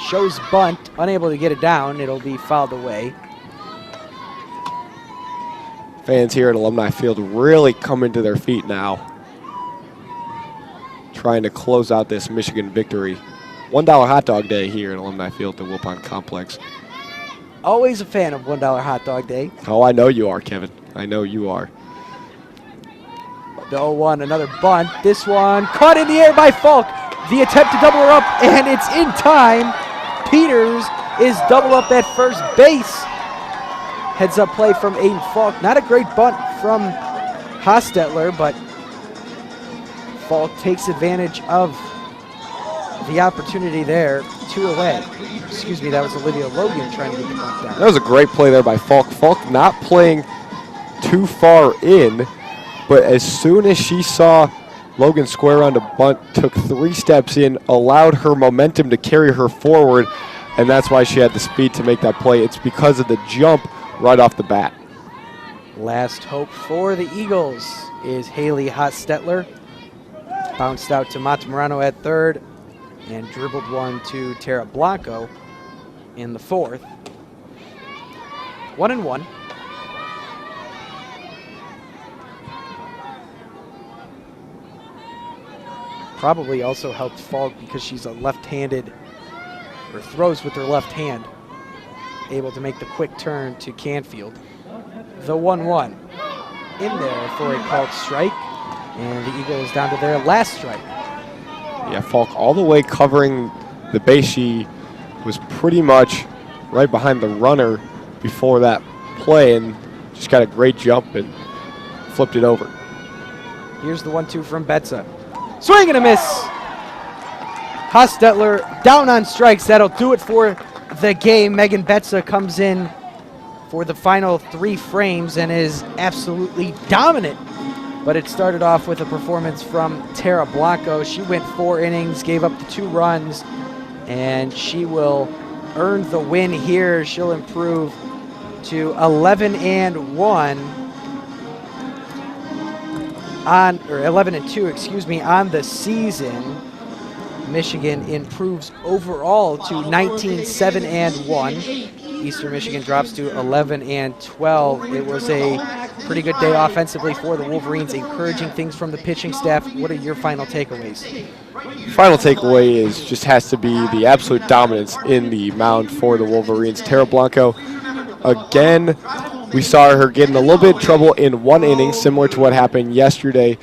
Shows bunt, unable to get it down. It'll be fouled away. Fans here at Alumni Field really coming to their feet now, trying to close out this Michigan victory. $1 hot dog day here at Alumni Field at the Wilpon Complex. Always a fan of $1 hot dog day. Oh, I know you are, Kevin. I know you are. The 0-1, another bunt. This one caught in the air by Falk. The attempt to double her up, and it's in time. Peters is double up at first base. Heads up play from Aiden Falk. Not a great bunt from Hostetler, but Falk takes advantage of the opportunity there. 2 away. Excuse me, that was Olivia Logan trying to get the bunt down. That was a great play there by Falk. Falk not playing too far in, but as soon as she saw Logan square on a bunt, took 3 steps in, allowed her momentum to carry her forward, and that's why she had the speed to make that play. It's because of the jump right off the bat. Last hope for the Eagles is Haley Hostetler. Bounced out to Matamorano at third and dribbled one to Tara Blanco in the 4th. 1-1. Probably also helped Falk because she's a left-handed, or throws with her left hand, able to make the quick turn to Canfield. The 1-1 in there for a called strike, and the Eagles down to their last strike. Yeah, Falk all the way covering the base. She was pretty much right behind the runner before that play and just got a great jump and flipped it over. Here's the 1-2 from Betza. Swing and a miss. Hostetler down on strikes. That'll do it for the game. Megan Betza comes in for the final 3 frames and is absolutely dominant. But it started off with a performance from Tara Blanco. She went 4 innings, gave up the 2 runs, and she will earn the win here. She'll improve to 11-1 on, or 11-2, excuse me, on the season. Michigan improves overall to 19-7-1. Eastern Michigan drops to 11-12. It was a pretty good day offensively for the Wolverines, encouraging things from the pitching staff. What are your final takeaways? Final takeaway is just has to be the absolute dominance in the mound for the Wolverines. Tara Blanco, again, we saw her getting a little bit of trouble in 1 inning, similar to what happened yesterday.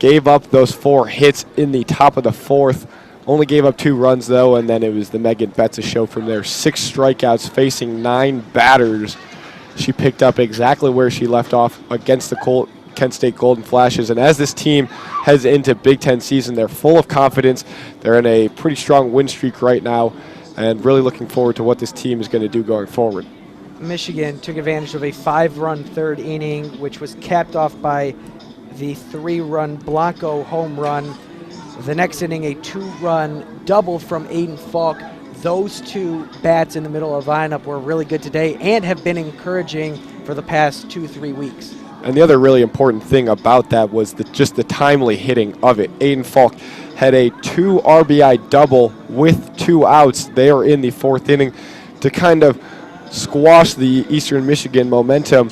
Gave up those 4 hits in the top of the 4th. Only gave up 2 runs, though, and then it was the Megan Betza show from there. 6 strikeouts facing 9 batters. She picked up exactly where she left off against the Kent State Golden Flashes. And as this team heads into Big Ten season, they're full of confidence. They're in a pretty strong win streak right now, and really looking forward to what this team is going to do going forward. Michigan took advantage of a 5-run 3rd inning, which was capped off by the 3-run Blanco home run. The next inning, a 2-run double from Aiden Falk. Those 2 bats in the middle of the lineup were really good today and have been encouraging for the past 2-3 weeks. And the other really important thing about that was just the timely hitting of it. Aiden Falk had a 2 RBI double with 2 outs there in the 4th inning to kind of squash the Eastern Michigan momentum.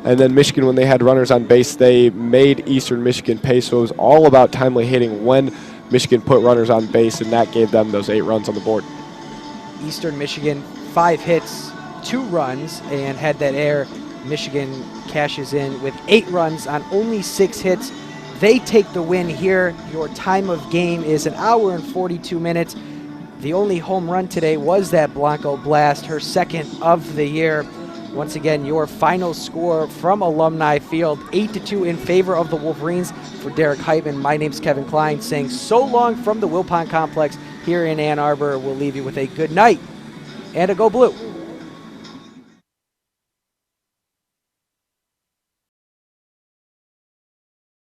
And then Michigan, when they had runners on base, they made Eastern Michigan pay. So it was all about timely hitting when Michigan put runners on base, and that gave them those 8 runs on the board. Eastern Michigan, 5 hits, 2 runs, and had that error. Michigan cashes in with 8 runs on only 6 hits. They take the win here. Your time of game is 1 hour and 42 minutes. The only home run today was that Blanco blast, her 2nd of the year. Once again, your final score from Alumni Field, 8-2 in favor of the Wolverines. For Derek Heitman, my name's Kevin Klein, saying so long from the Wilpon Complex here in Ann Arbor. We'll leave you with a good night and a Go Blue.